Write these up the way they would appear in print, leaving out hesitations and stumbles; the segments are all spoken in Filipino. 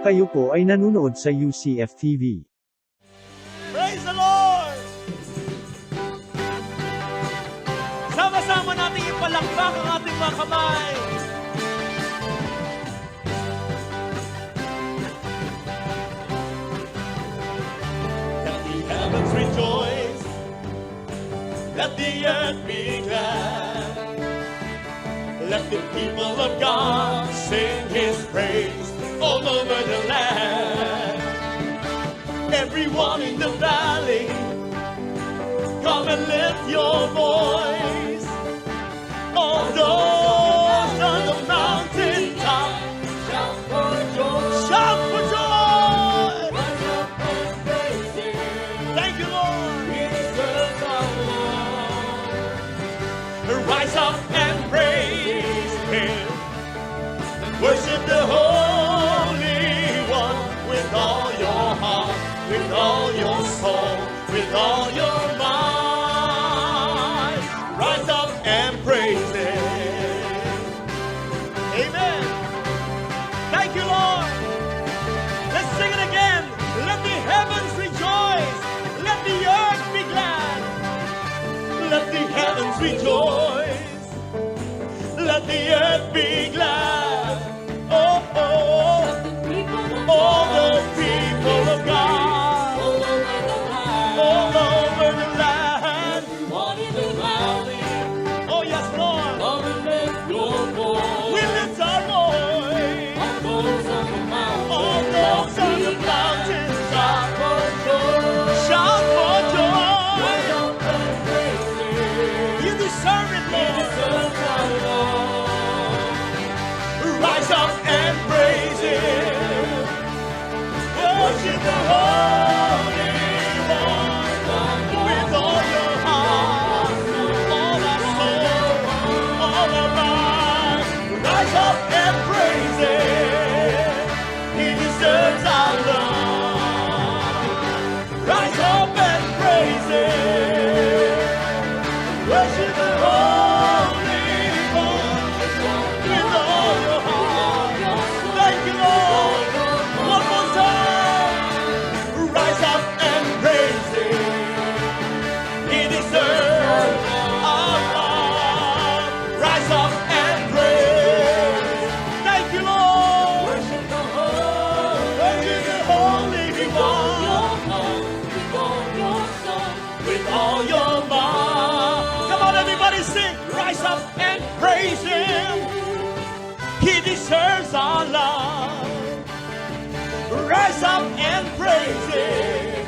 Kayo po ay nanonood sa UCF TV. Praise the Lord! Sama-sama natin ipalakpak ang ating mga kamay. Let the heavens rejoice. Let the earth be glad. Let the people of God sing His praise all over the land. Everyone in the valley, come and lift your voice. All those on the mountain top, shout for joy. Shout for joy. Rise up and praise Him. Thank you, Lord. He deserves our love. Rise up and praise Him. Worship the Holy One with all your heart, with all your soul, with all your mind. Rise up and praise Him. Amen. Thank you, Lord. Let's sing it again. Let the heavens rejoice. Let the earth be glad. Let the heavens rejoice. Let the earth be glad. Oh, oh. All the people of God. All over the land. Oh, yes, Lord. We lift our voice. All those on the mountain. Shout for joy. You deserve it, Lord. Rise up and praise Him. Worship the Holy One with all your heart, all our soul, all our mind. Rise up and praise Him. He deserves our love. Rise up and praise Him. Worship the Holy One with all your heart. Thank you, Lord. One more time. Rise up and praise Him. He deserves our love. Rise up and praise. Thank you, Lord. Worship the Holy One with all your might. Come on, everybody, sing. Rise up and praise Him. He deserves our love. Rise up and praise Him.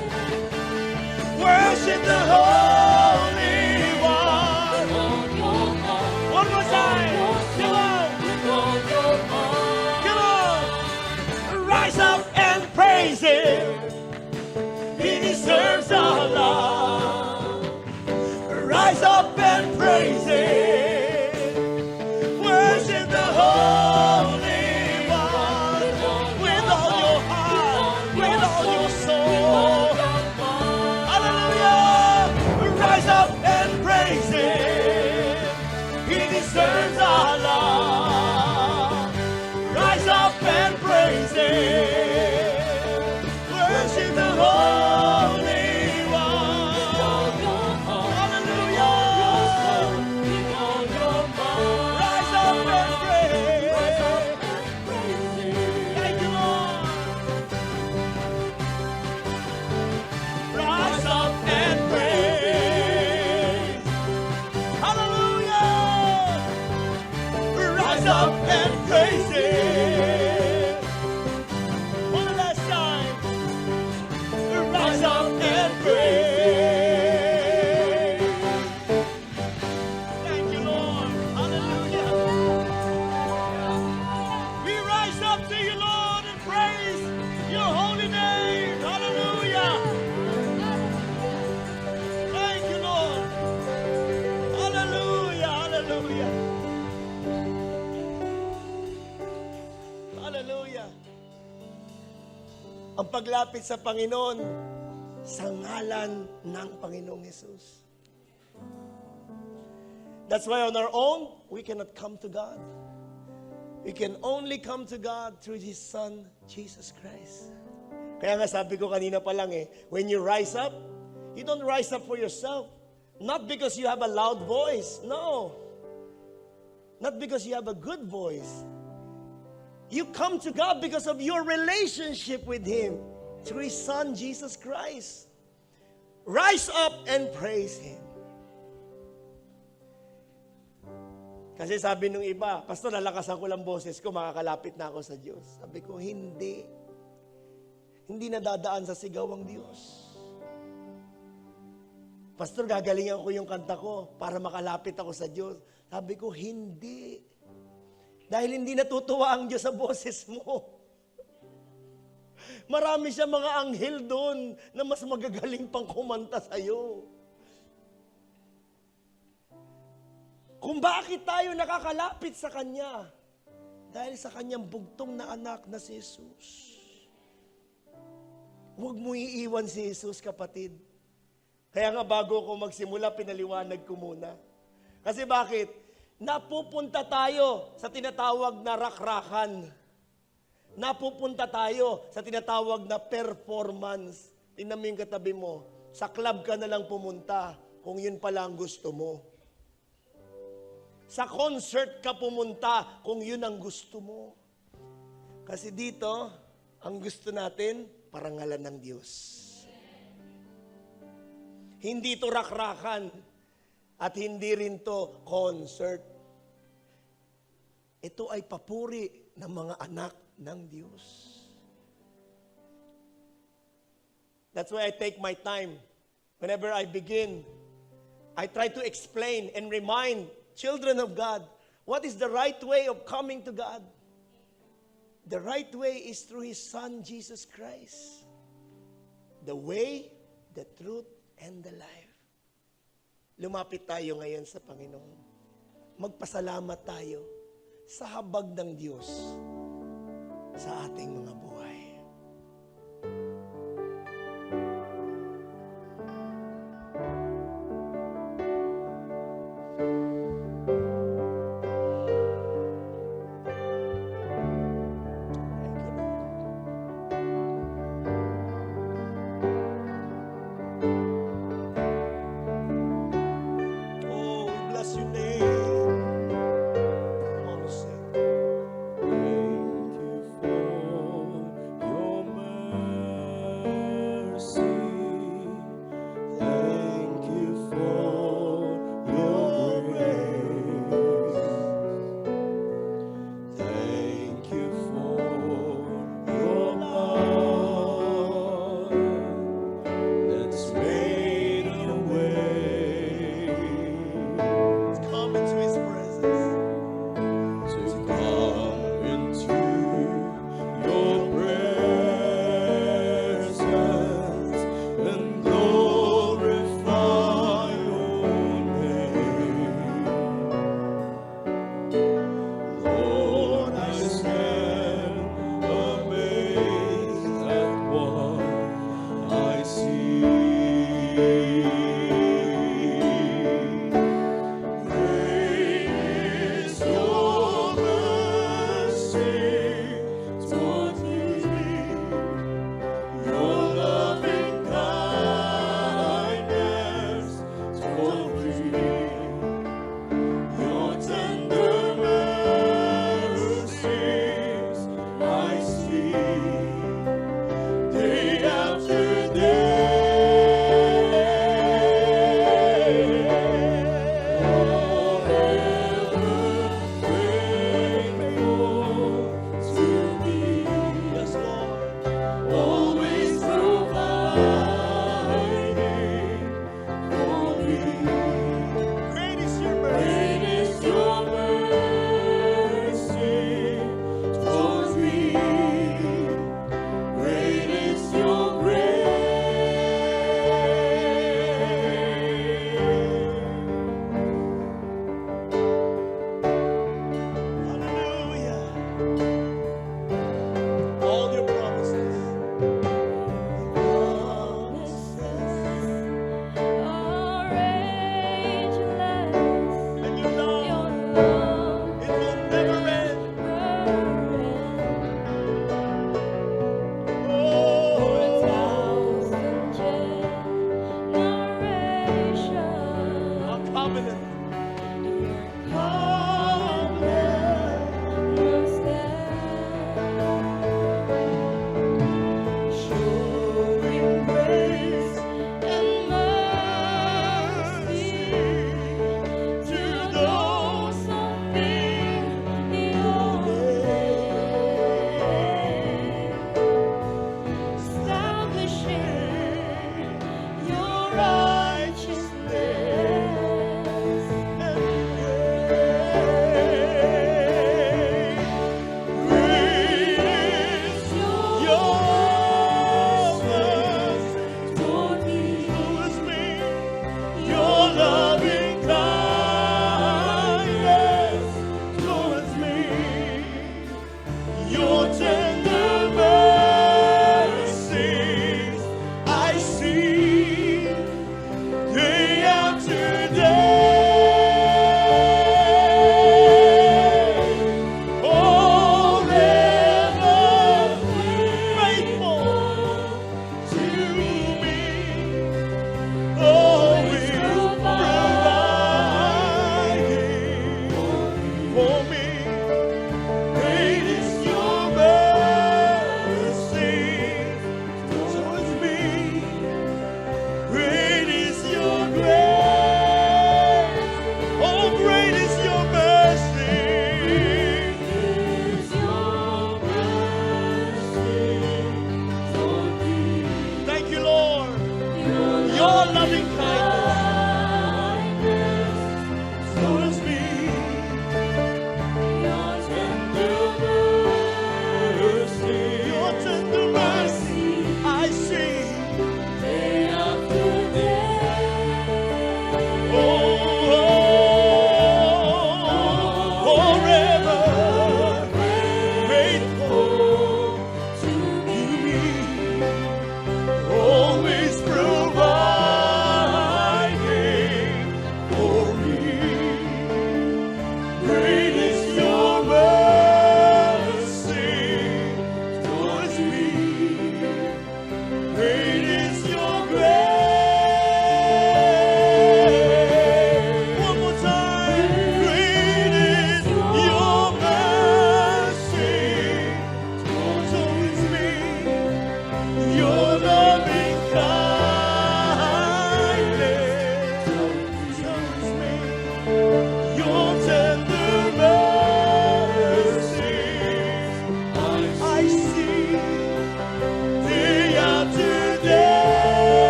Worship the Holy One. One more time. Come on. Come on. Rise up and praise Him. He deserves our love. Rise up and praise Him. Worship the Holy One with all your heart, with all your soul. Hallelujah! Rise up and praise Him. He deserves our love. Rise up and praise Him. Worship the Holy One. Hallelujah! Rise up and praise. Thank you, Lord. Rise up and praise. Hallelujah! Rise up and praise Him. One last time. Rise up and praise. Thank you, Lord. Hallelujah. We rise up to you, Lord, and praise your holy name. Hallelujah. Thank you, Lord. Hallelujah. Hallelujah. Hallelujah. Ang paglapit sa Panginoon sa ngalan ng Panginoong Jesus. That's why on our own, we cannot come to God. We can only come to God through His Son, Jesus Christ. Kaya nga sabi ko kanina pa lang when you rise up, you don't rise up for yourself. Not because you have a loud voice. No. Not because you have a good voice. You come to God because of your relationship with Him through His Son, Jesus Christ. Rise up and praise Him. Kasi sabi nung iba, Pastor, lalakasan ko lang boses ko, makakalapit na ako sa Diyos. Sabi ko, hindi. Hindi nadadaan sa sigaw ang Diyos. Pastor, gagalingan ko yung kanta ko para makalapit ako sa Diyos. Sabi ko, hindi. Dahil hindi natutuwa ang Diyos sa boses mo. Marami siya mga anghel doon na mas magagaling pang kumanta sa'yo. Kung bakit tayo nakakalapit sa Kanya? Dahil sa Kanyang bugtong na anak na si Jesus. Huwag mo iiwan si Jesus, kapatid. Kaya nga bago ko magsimula, pinaliwanag ko muna. Kasi bakit? Napupunta tayo sa tinatawag na rakrakan. Napupunta tayo sa tinatawag na performance. Tingnan mo yung katabi mo. Sa club ka na lang pumunta kung yun pala ang gusto mo. Sa concert ka pumunta kung yun ang gusto mo. Kasi dito, ang gusto natin, parangalan ng Diyos. Hindi to rakrakan at hindi rin to concert. Ito ay papuri ng mga anak ng Diyos. That's why I take my time. Whenever I begin, I try to explain and remind children of God, what is the right way of coming to God? The right way is through His Son, Jesus Christ. The way, the truth, and the life. Lumapit tayo ngayon sa Panginoon. Magpasalamat tayo sa habag ng Diyos sa ating mga buhay.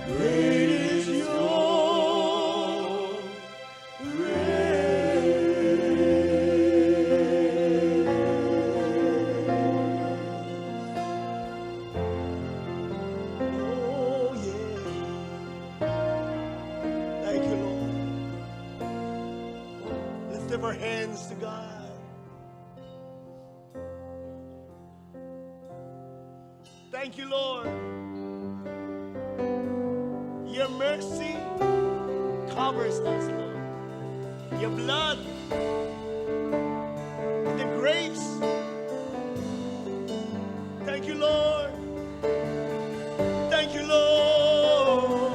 Great is your Oh, yeah. Thank you, Lord. Let's lift our hands to God. Thank you, Lord. Your mercy covers us, Lord. Your blood, the grace. Thank you, Lord. Thank you, Lord.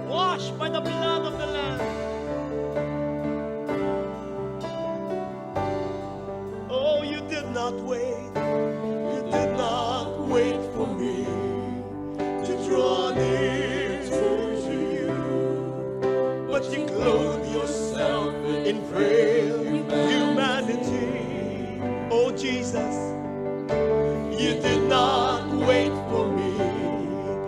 Washed by the blood of the Lamb. Oh, you did not wait. You did not wait for me to draw near to you, but you clothe yourself in frail humanity. Oh, Jesus. You did not wait for me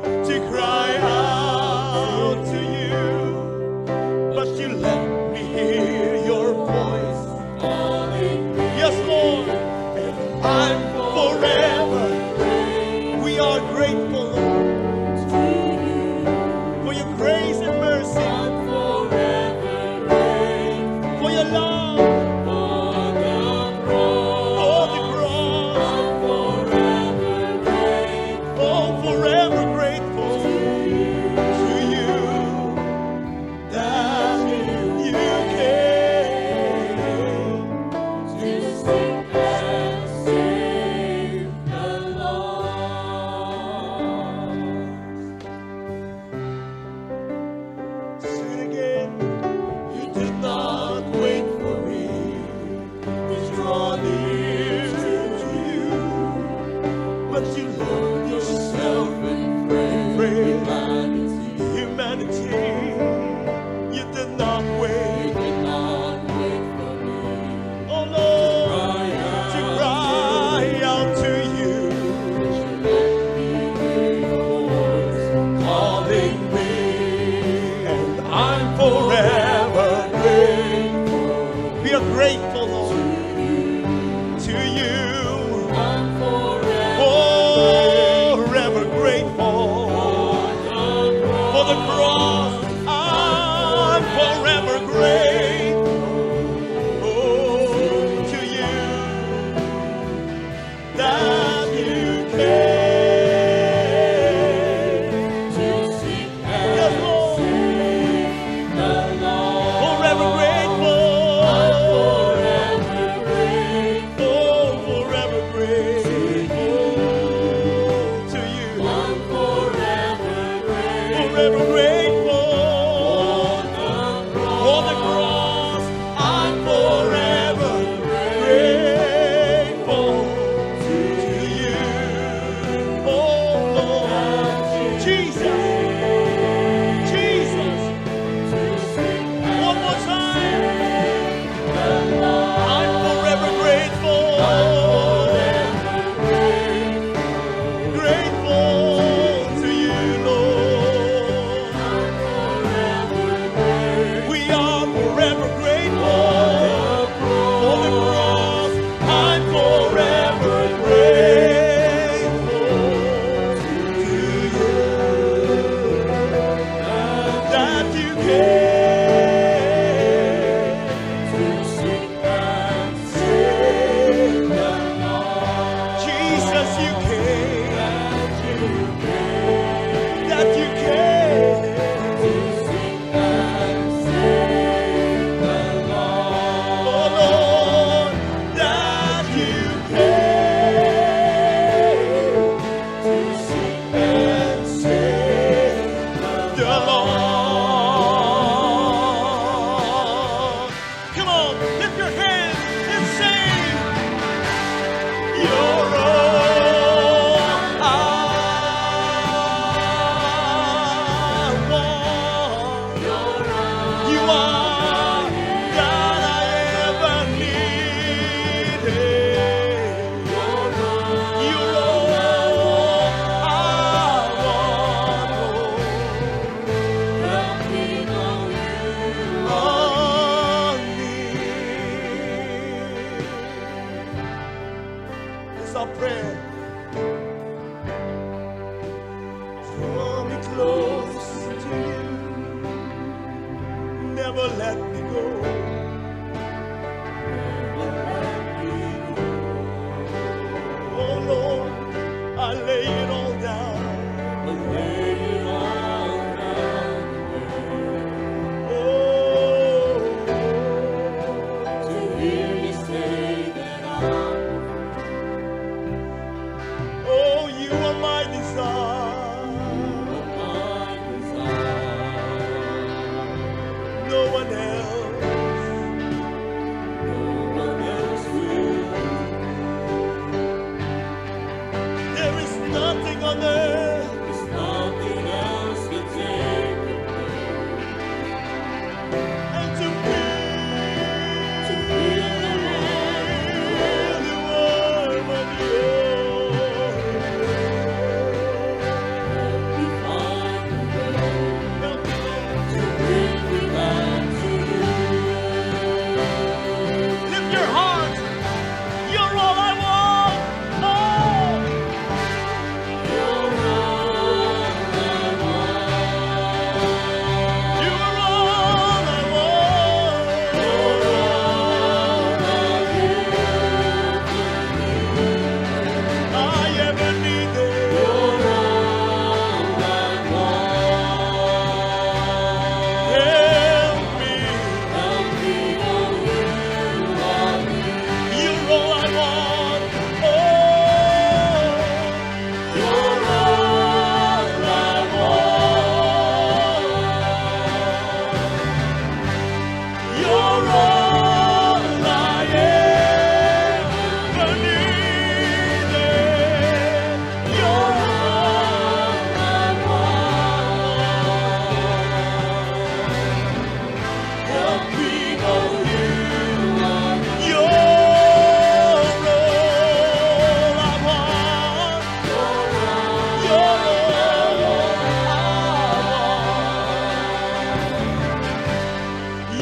to cry out to you, but you let me hear your voice calling me. Yes, Lord, and I'm forever. We are grateful, Lord, for your grace and mercy. I'm forever grateful for your love. Forever grateful to you that you came to seek and save the lost. Sing it again. You did not wait for me to draw near to you, but you loved yourself in humanity. You did not wait. You did not wait for me. Oh Lord, to cry out to you. Calling me, and I'm forever grateful. We are grateful, Lord, to you. I'm forever. Oh, is our prayer. Draw me close to you. Never let me go. Oh Lord, I lay it all down. Oh, oh, you are my desire. No one else. There is nothing on earth. And to feel the warmth of lift your heart. You're all I want. Oh. You are all I want. I ever needed. Help me. You're all I want. Oh, you're all I want. You're all I ever needed. You're all I want. Help me know you. You're all I want. You're all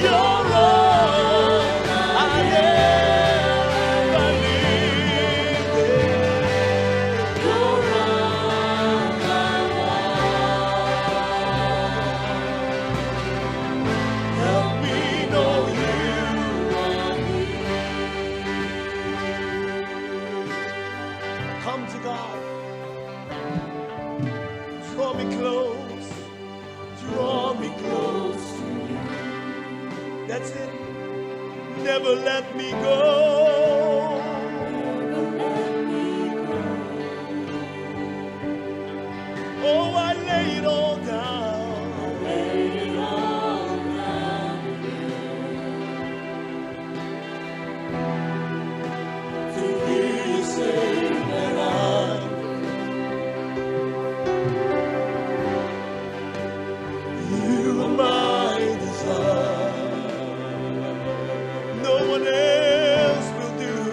You're all I ever needed. You're all I want. Help me know you. Come to God. Draw me close. Draw me close to you. That's it. Never let me go. Oh, I lay it all down. To hear you say that you are my desire. No one else will do.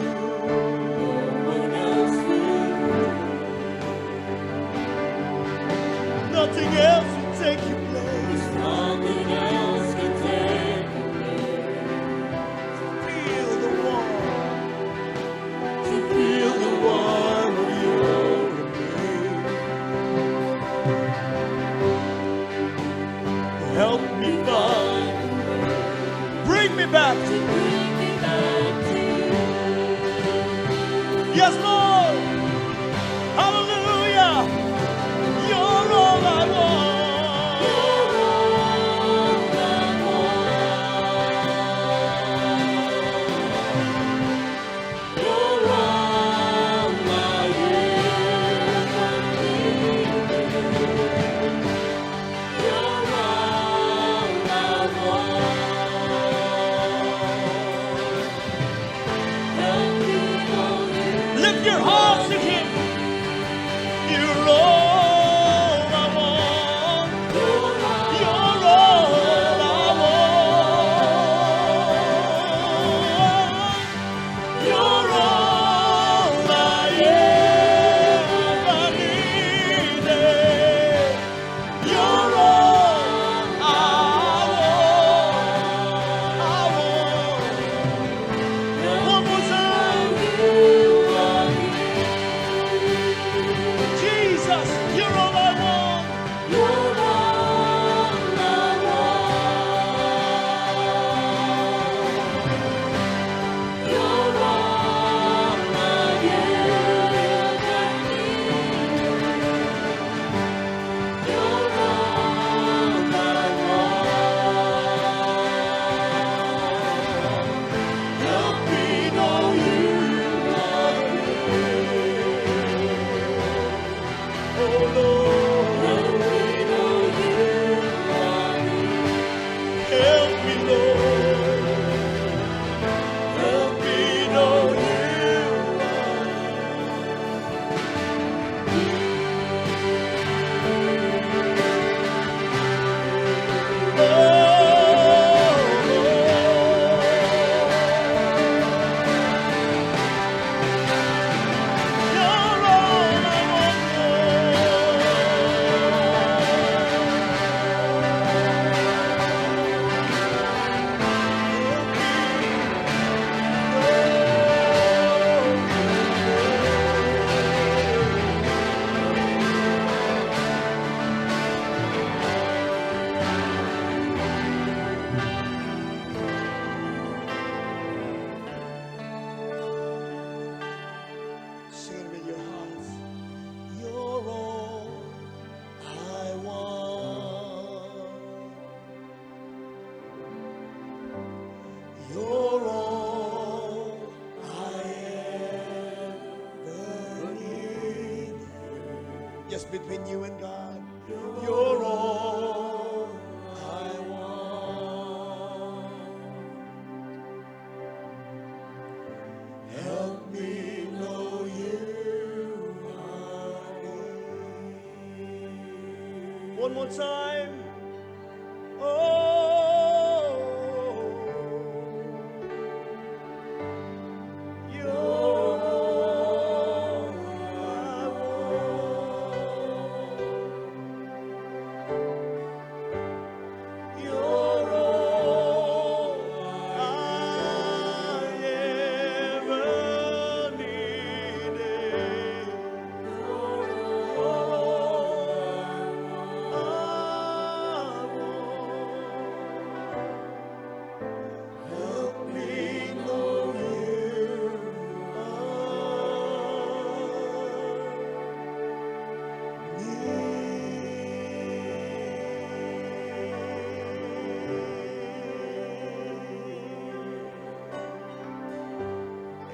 Just between you and God. You're all I want. Help me know you are near. One more time. Oh, you're all I want. You're all I ever needed. You're all I want. Help me know you are near.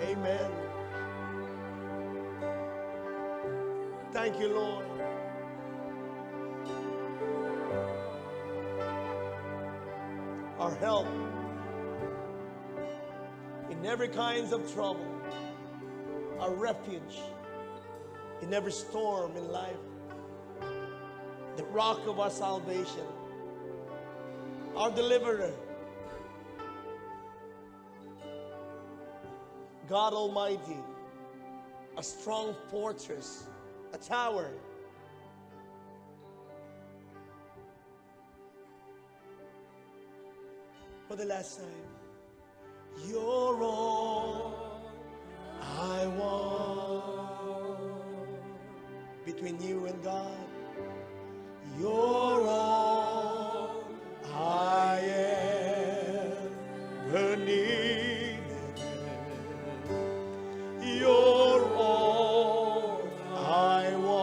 Amen. Thank you, Lord. Our help in every kinds of trouble, our refuge in every storm in life, the rock of our salvation, our deliverer, God Almighty, a strong fortress, a tower. For the last time, you're all I want. Between you and God, you're all I ever needed. You're all I want.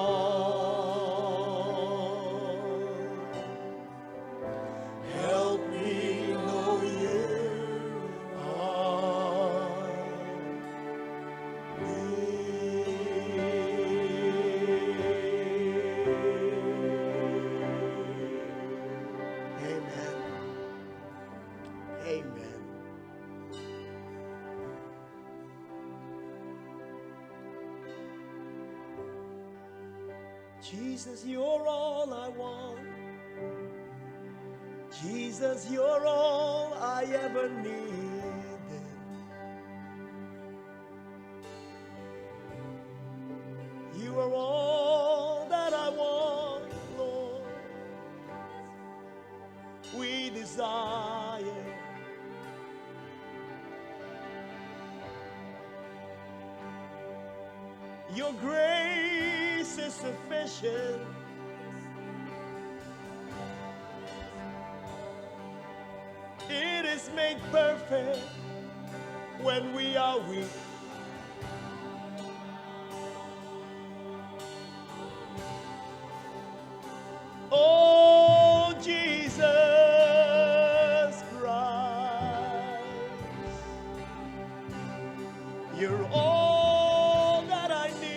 Help me know you are near. Amen. Amen. Jesus, you're all I want. Jesus, you're all I ever needed. You are all that I want, Lord. We desire your grace is sufficient. It is made perfect when we are weak. Oh, Jesus Christ, you're all that I need.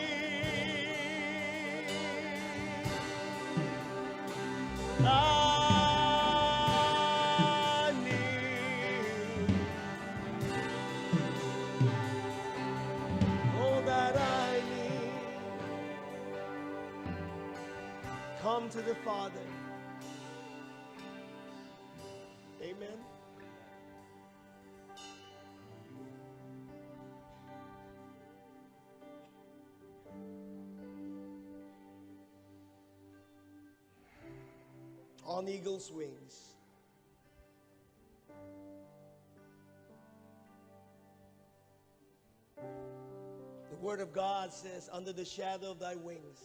I need all that I need. Come to the Father. Amen. On eagle's wings. The Word of God says, under the shadow of thy wings.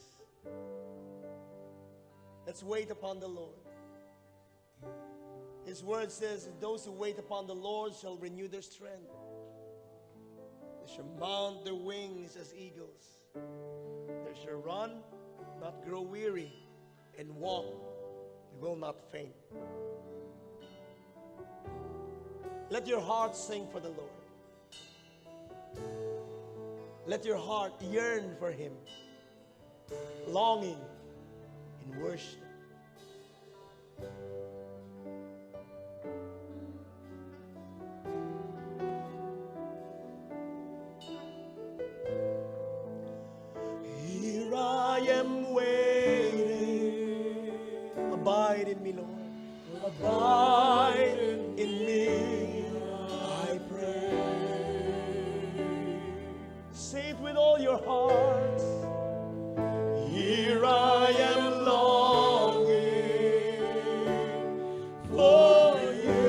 Let's wait upon the Lord. His Word says, those who wait upon the Lord shall renew their strength. They shall mount their wings as eagles. They shall run, not grow weary, and walk, they will not faint. Let your heart sing for the Lord. Let your heart yearn for Him, longing and worship. Here I am waiting. Abide in me, Lord. Abide in me, I pray. Say it with all your hearts. Here I am longing for you.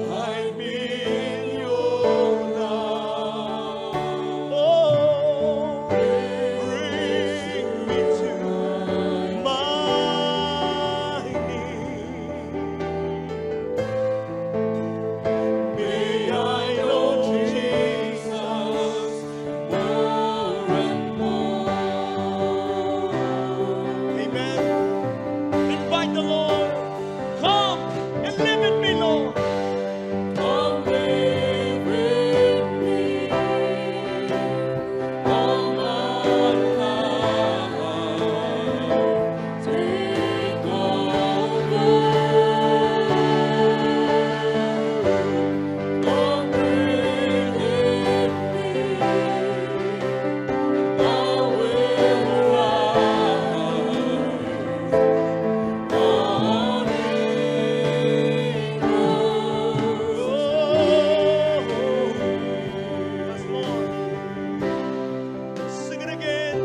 Hide me in your love. Oh, bring me to my knees. May I know Jesus more and more. Amen. Invite the Lord. Come and live in me, Lord. Come live with me all my life. Take over. Come live with me. I will rise on yes, Lord. Sing it again.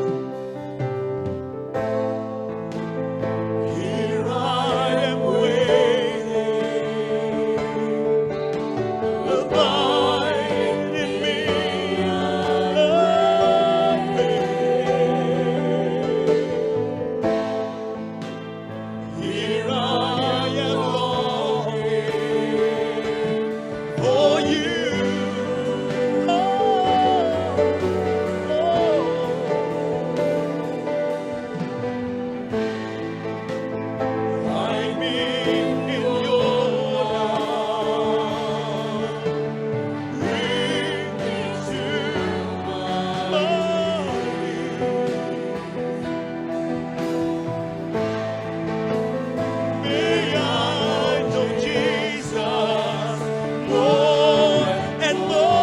Here I am waiting. Abide in me, I pray. Here I am longing for you. Hide me in your love. Bring me to my knees. May I know Jesus more and more.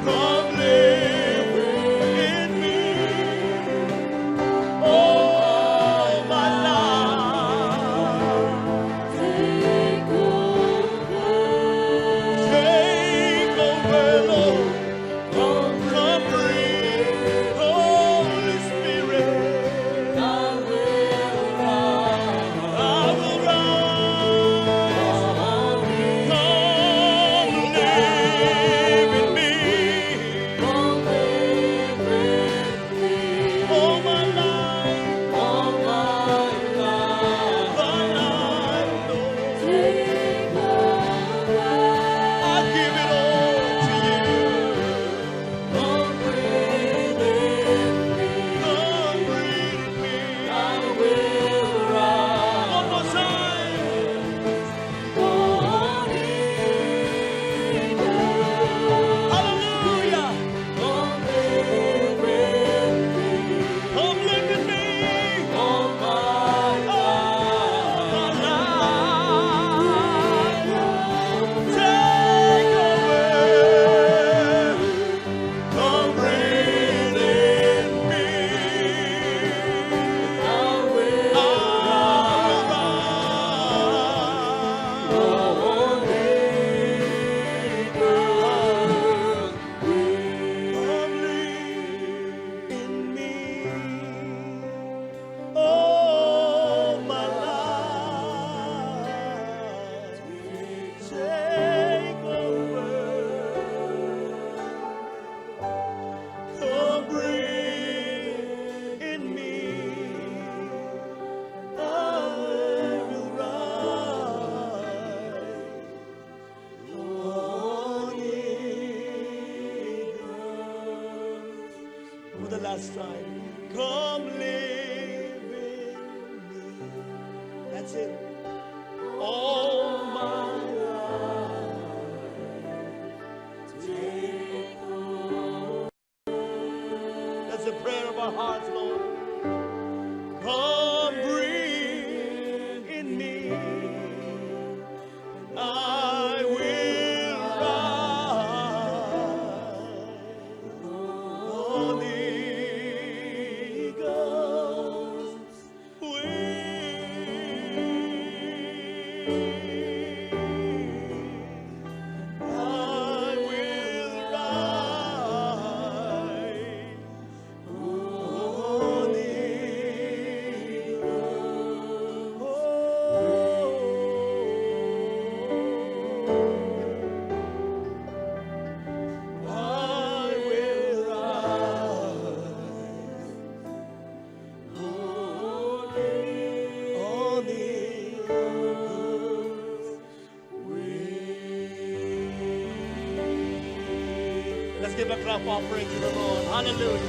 Come live in me all my life. Take over, Lord. Come breathe, Holy Spirit. I will rise. Come live in me. All my life, Lord. I give it all to you. Come breathe in me. I will rise. One more time. Hallelujah. Come live in me. All my life. Take over. Come breathe in me. I will Come live in me. All my life. Take over. Come breathe in me. I will rise on eagles. For the last time, come live That's it. All my That's the prayer of our hearts, Lord. Come breathe in me. I will rise on eagle's wings. I will rise on Let's give a clap offering to the Lord. Hallelujah.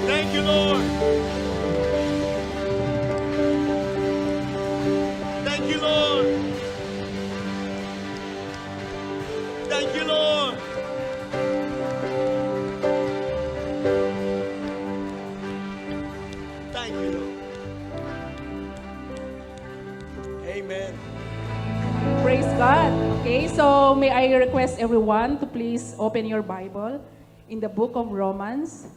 Thank you, Lord. Thank you, Lord. Thank you, Lord. Thank you, Lord. Amen. Praise God. Okay, so may I request everyone to please open your Bible in the book of Romans,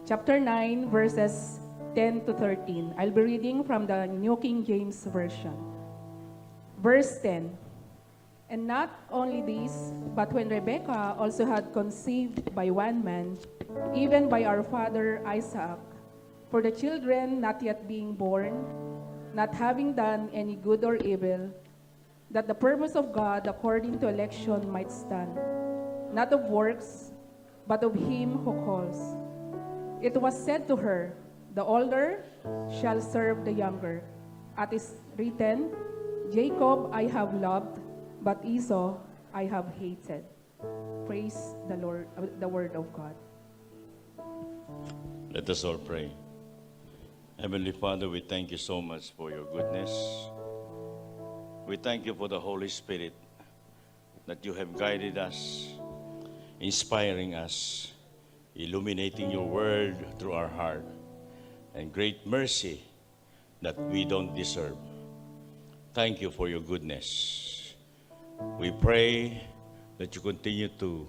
chapter 9, verses 10 to 13. I'll be reading from the New King James Version. Verse 10. And not only this, but when Rebekah also had conceived by one man, even by our father Isaac, for the children not yet being born, not having done any good or evil, that the purpose of God according to election might stand, not of works, but of him who calls. It was said to her, the older shall serve the younger. As is written, Jacob I have loved, but Esau I have hated. Praise the Lord, the word of God. Let us all pray. Heavenly Father, we thank you so much for your goodness. We thank you for the Holy Spirit that you have guided us, inspiring us, illuminating your word through our heart, and great mercy that we don't deserve. Thank you for your goodness. We pray that you continue to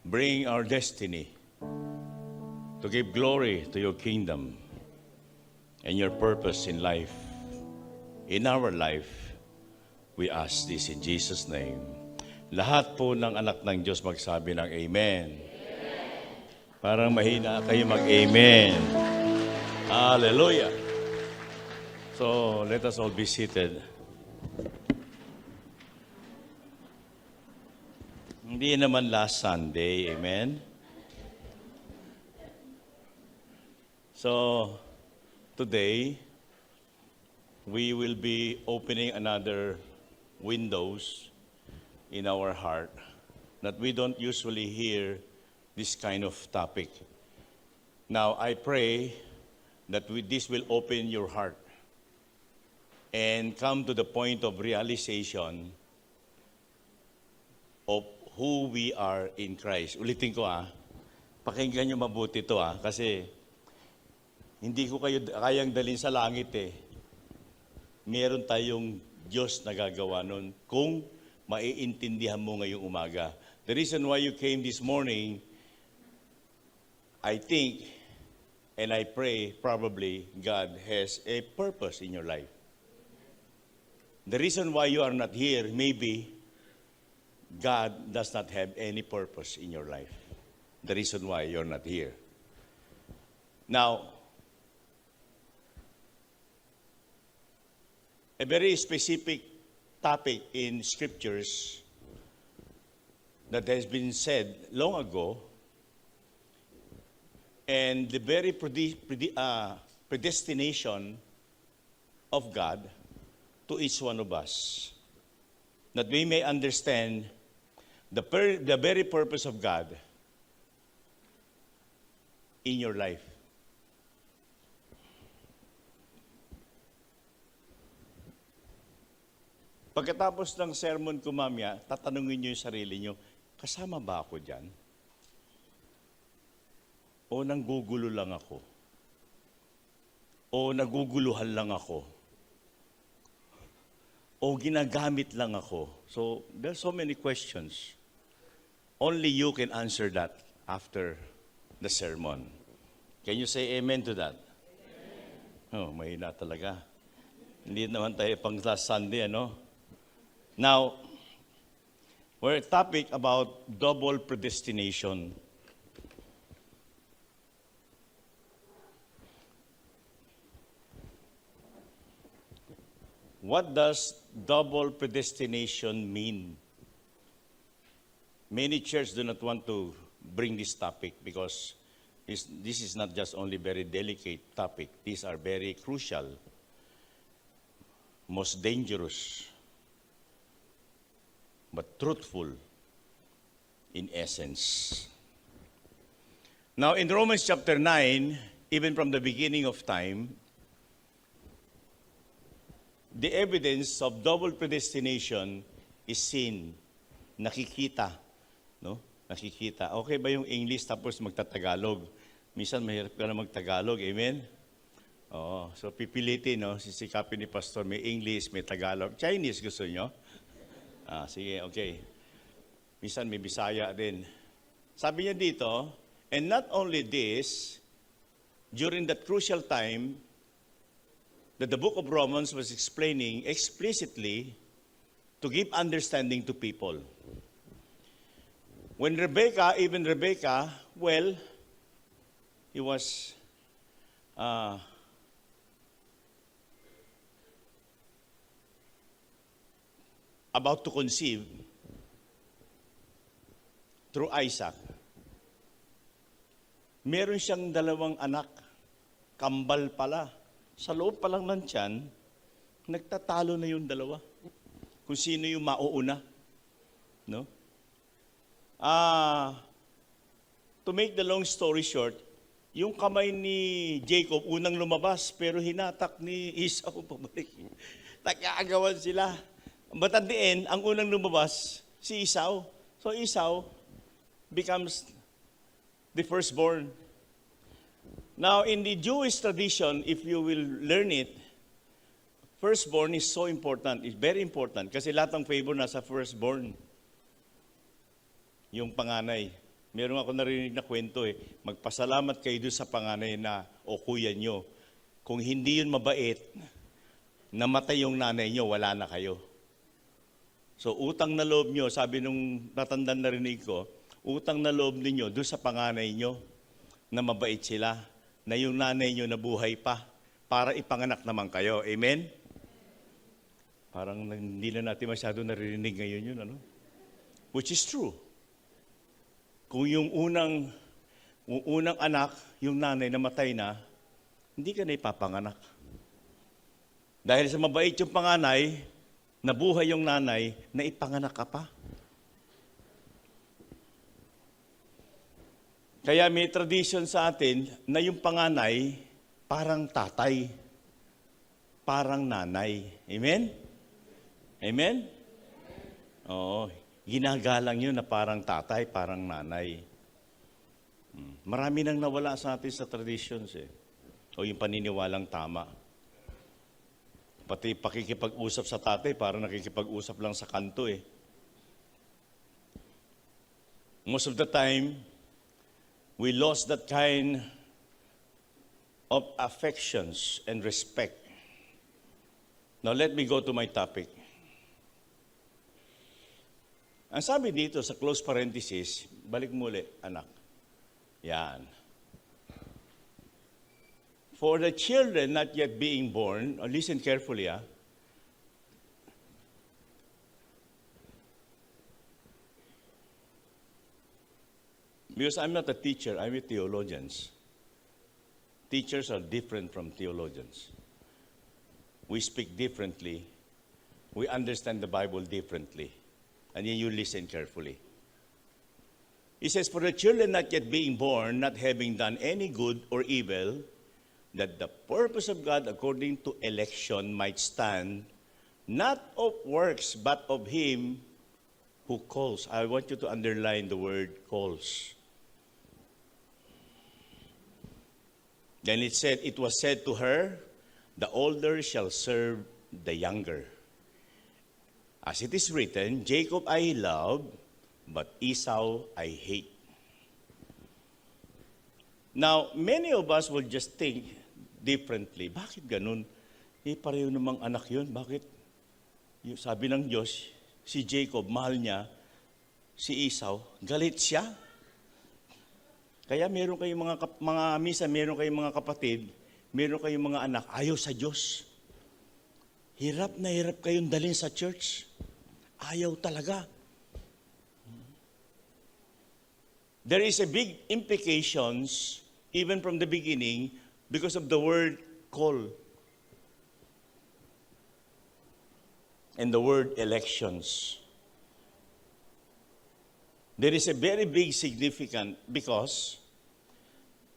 bring our destiny to give glory to your kingdom and your purpose in life. In our life, we ask this in Jesus' name. Lahat po ng anak ng Diyos magsabi ng Amen. Parang mahina kayo mag-Amen. Hallelujah. So, let us all be seated. Hindi naman last Sunday, Amen? So, today, we will be opening another windows in our heart that we don't usually hear this kind of topic. Now, I pray that this will open your heart and come to the point of realization of who we are in Christ. Ulitin ko pakinggan nyo mabuti to kasi hindi ko kayo kayang dalhin sa langit Meron tayong Diyos na gagawa nun kung maiintindihan mo ngayong umaga. The reason why you came this morning, I think, and I pray probably God has a purpose in your life. The reason why you are not here, maybe God does not have any purpose in your life. The reason why you're not here. Now, a very specific topic in scriptures that has been said long ago, and the very predestination of God to each one of us, that we may understand the very purpose of God in your life. Pagkatapos ng sermon ko mamaya, tatanungin niyo yung sarili niyo, kasama ba ako dyan? O nanggugulo lang ako? O naguguluhan lang ako? O ginagamit lang ako? So, there's so many questions. Only you can answer that after the sermon. Can you say amen to that? Amen. Oh, mahina talaga. Hindi naman tayo pang last Sunday, ano? Now, we're a topic about double predestination. What does double predestination mean? Many churches do not want to bring this topic because this is not just only very delicate topic. These are very crucial, most dangerous, but truthful in essence. Now, in Romans chapter 9, even from the beginning of time, the evidence of double predestination is seen, nakikita, no? Nakikita. Okay ba yung English tapos magtatagalog? Minsan mahirap ka na magtagalog, amen? Oo, so pipilitin, no? Sisikapin ni Pastor, may English, may Tagalog. Chinese gusto nyo? Sige, okay. Minsan may Bisaya din. Sabi niya dito, and not only this, during that crucial time, that the book of Romans was explaining explicitly to give understanding to people. When even Rebecca, well, he was about to conceive through Isaac. Meron siyang 2 anak, kambal pala. Sa loob pa lang ng tiyan, nagtatalo na yung 2. Kung sino yung mauuna. No? To make the long story short, yung kamay ni Jacob unang lumabas, pero hinatak ni Esau pabalik. Nagkaagawan sila. But at the end, ang unang lumabas, si Esau. So Esau becomes the firstborn. Now, in the Jewish tradition, if you will learn it, firstborn is so important. It's very important kasi lahat ng favor nasa firstborn. Yung panganay. Meron ako narinig na kwento magpasalamat kayo doon sa panganay na o kuya nyo. Kung hindi yun mabait, namatay yung nanay nyo, wala na kayo. So, utang na loob nyo, sabi nung natandang narinig ko, utang na loob ninyo doon sa panganay nyo na mabait sila, na yung nanay nyo nabuhay pa para ipanganak naman kayo. Amen? Parang hindi na natin masyado narinig ngayon yun, ano? Which is true. Kung yung unang anak, yung nanay namatay na, hindi ka na ipapanganak. Dahil sa mabait yung panganay, nabuhay yung nanay, na ipanganak ka pa. Kaya may tradition sa atin na yung panganay parang tatay, parang nanay. Amen? Amen? Oo. Ginagalang yun na parang tatay, parang nanay. Marami nang nawala sa atin sa traditions O yung paniniwalang tama. Pati pakikipag-usap sa tatay, parang nakikipag-usap lang sa kanto Most of the time, we lost that kind of affections and respect. Now, let me go to my topic. Ang sabi dito sa close parenthesis, balik muli, anak. Yan. For the children not yet being born, listen carefully, Because I'm not a teacher, I'm with theologians. Teachers are different from theologians. We speak differently. We understand the Bible differently. And then you listen carefully. It says, for the children not yet being born, not having done any good or evil, that the purpose of God according to election might stand, Not of works, but of him who calls. I want you to underline the word calls. Then it was said to her, the older shall serve the younger. As it is written, Jacob I love, but Esau I hate. Now, many of us will just think differently. Bakit ganun? Pareho namang anak yun. Bakit? Sabi ng Diyos, si Jacob, mahal niya, si Esau, galit siya. Kaya meron kayong minsan meron kayong mga kapatid, meron kayong mga anak, ayaw sa Diyos. Hirap na hirap kayong dalhin sa church. Ayaw talaga. There is a big implications, even from the beginning, because of the word call. And the word elections. There is a very big significance because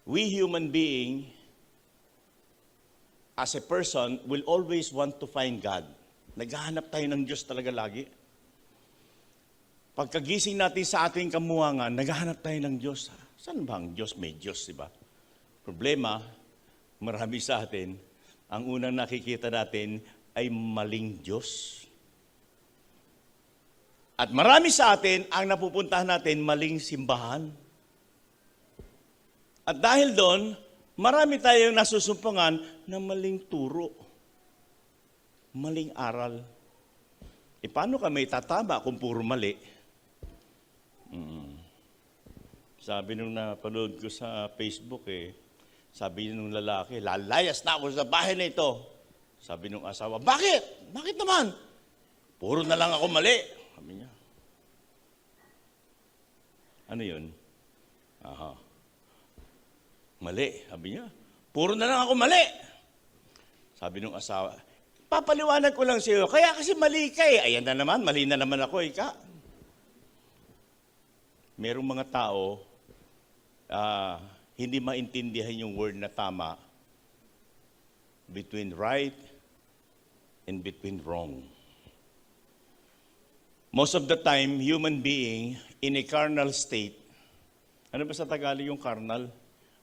we human being, as a person, will always want to find God. Naghahanap tayo ng Diyos talaga lagi. Pagkagising natin sa ating kamuhangan, naghahanap tayo ng Diyos. Saan ba ang Diyos? May Diyos, di ba? Problema, marami sa atin, ang unang nakikita natin ay maling Diyos. At marami sa atin, ang napupuntahan natin, maling simbahan. At dahil doon, marami tayong nasusumpungan na maling turo. Maling aral. Paano ka may tatama kung puro mali? Sabi nung napanood ko sa Facebook, sabi nung lalaki, lalayas na ako sa bahay na ito. Sabi nung asawa, bakit? Bakit naman? Puro na lang ako mali. Sabi niya. Ano yun? Aha. Mali. Sabi niya. Puro na lang ako mali. Sabi nung asawa, papaliwanag ko lang sa iyo. Kaya kasi mali ka eh. Ayan na naman, mali na naman ako ka. Merong mga tao, hindi maintindihan yung word na tama between right and between wrong. Most of the time, human being in a carnal state, ano ba sa Tagalog yung carnal?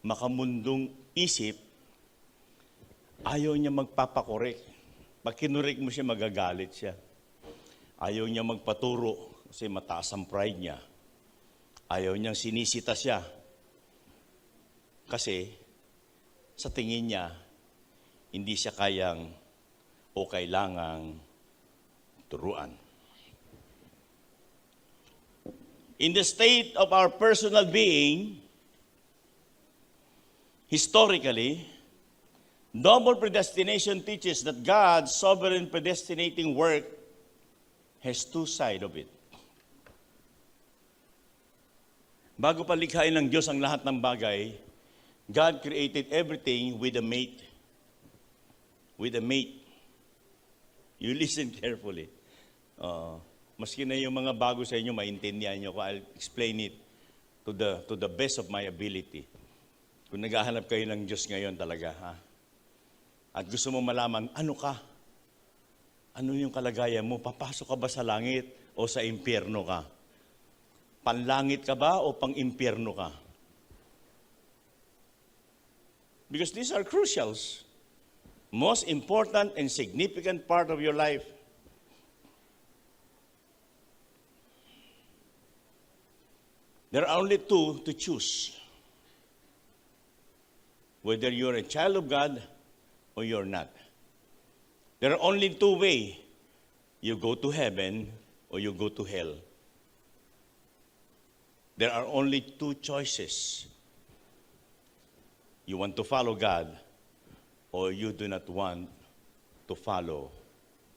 Makamundong isip, ayaw niya magpapakorek. Pag kinurek mo siya, magagalit siya. Ayaw niya magpaturo kasi mataas ang pride niya. Ayaw niyang sinisita siya. Kasi sa tingin niya, hindi siya kayang o kailangang turuan. In the state of our personal being, historically, double predestination teaches that God's sovereign predestinating work has two sides of it. Bago pa likhain ng Diyos ang lahat ng bagay, God created everything with a mate. With a mate. You listen carefully. Maski na yung mga bago sa inyo, maintindihan nyo ko. I'll explain it to the best of my ability. Kung naghahanap kayo ng Diyos ngayon talaga, ha? At gusto mo malaman, ano ka? Ano yung kalagayan mo? Papasok ka ba sa langit o sa impyerno ka? Panlangit ka ba o pang-impyerno ka? Because these are crucials. Most important and significant part of your life. There are only two to choose. Whether you're a child of God or you're not. There are only two ways. You go to heaven or you go to hell. There are only two choices. You want to follow God or you do not want to follow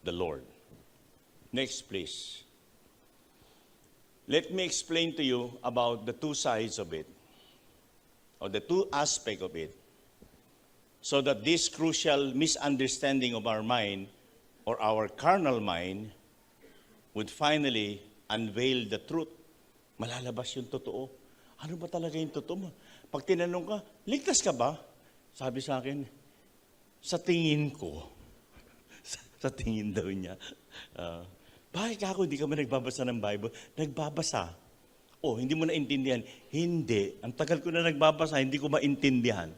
the Lord. Next, please. Let me explain to you about the two sides of it, or the two aspects of it, so that this crucial misunderstanding of our mind, or our carnal mind, would finally unveil the truth. Malalabas yung totoo. Ano ba talaga yung totoo mo? Pag tinanong ka, ligtas ka ba? Sabi sa akin, sa tingin ko. Sa tingin daw niya. Bakit ako hindi ka ba nagbabasa ng Bible? Nagbabasa. Oh, hindi mo naintindihan. Hindi. Ang tagal ko na nagbabasa, hindi ko maintindihan.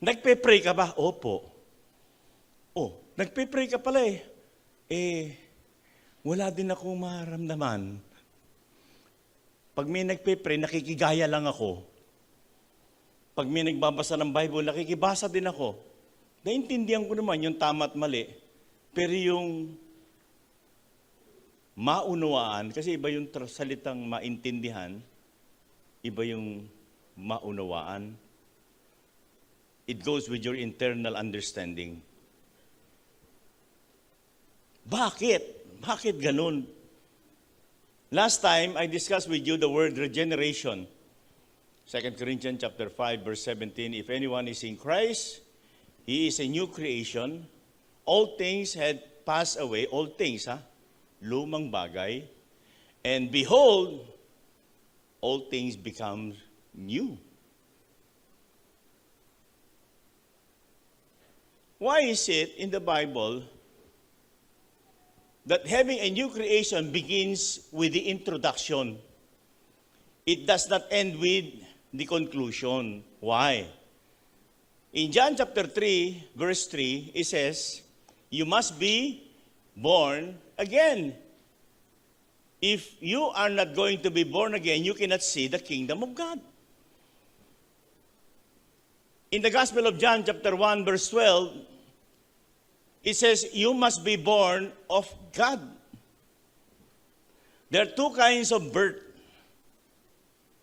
Nagpe-pray ka ba? Opo. Oh, nagpe-pray ka pala eh. Wala din akong maramdaman. Pag may nagpe-pray, nakikigaya lang ako. Pag may nagbabasa ng Bible, nakikibasa din ako. Naintindihan ko naman yung tama at mali. Pero yung maunawaan, kasi iba yung salitang maintindihan, iba yung maunawaan. It goes with your internal understanding. Bakit? Bakit ganun? Last time, I discussed with you the word regeneration. 2 Corinthians chapter 5, verse 17, if anyone is in Christ, he is a new creation. All things had passed away. All things, lumang bagay. And behold, all things become new. Why is it in the Bible that having a new creation begins with the introduction? It does not end with the conclusion. Why? In John chapter 3, verse 3, it says, you must be born again. If you are not going to be born again, you cannot see the kingdom of God. In the Gospel of John chapter 1, verse 12, it says, you must be born of God. There are two kinds of birth.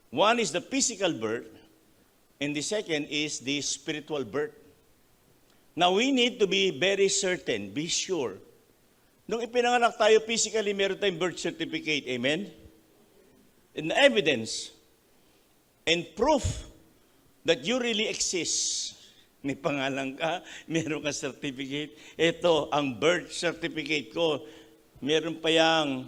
One is the physical birth, and the second is the spiritual birth. Now, we need to be very certain, be sure. Nung ipinanganak tayo physically, meron tayong birth certificate. Amen? And evidence and proof that you really exist. May pangalan ka, meron ka certificate. Ito, ang birth certificate ko. Meron pa yang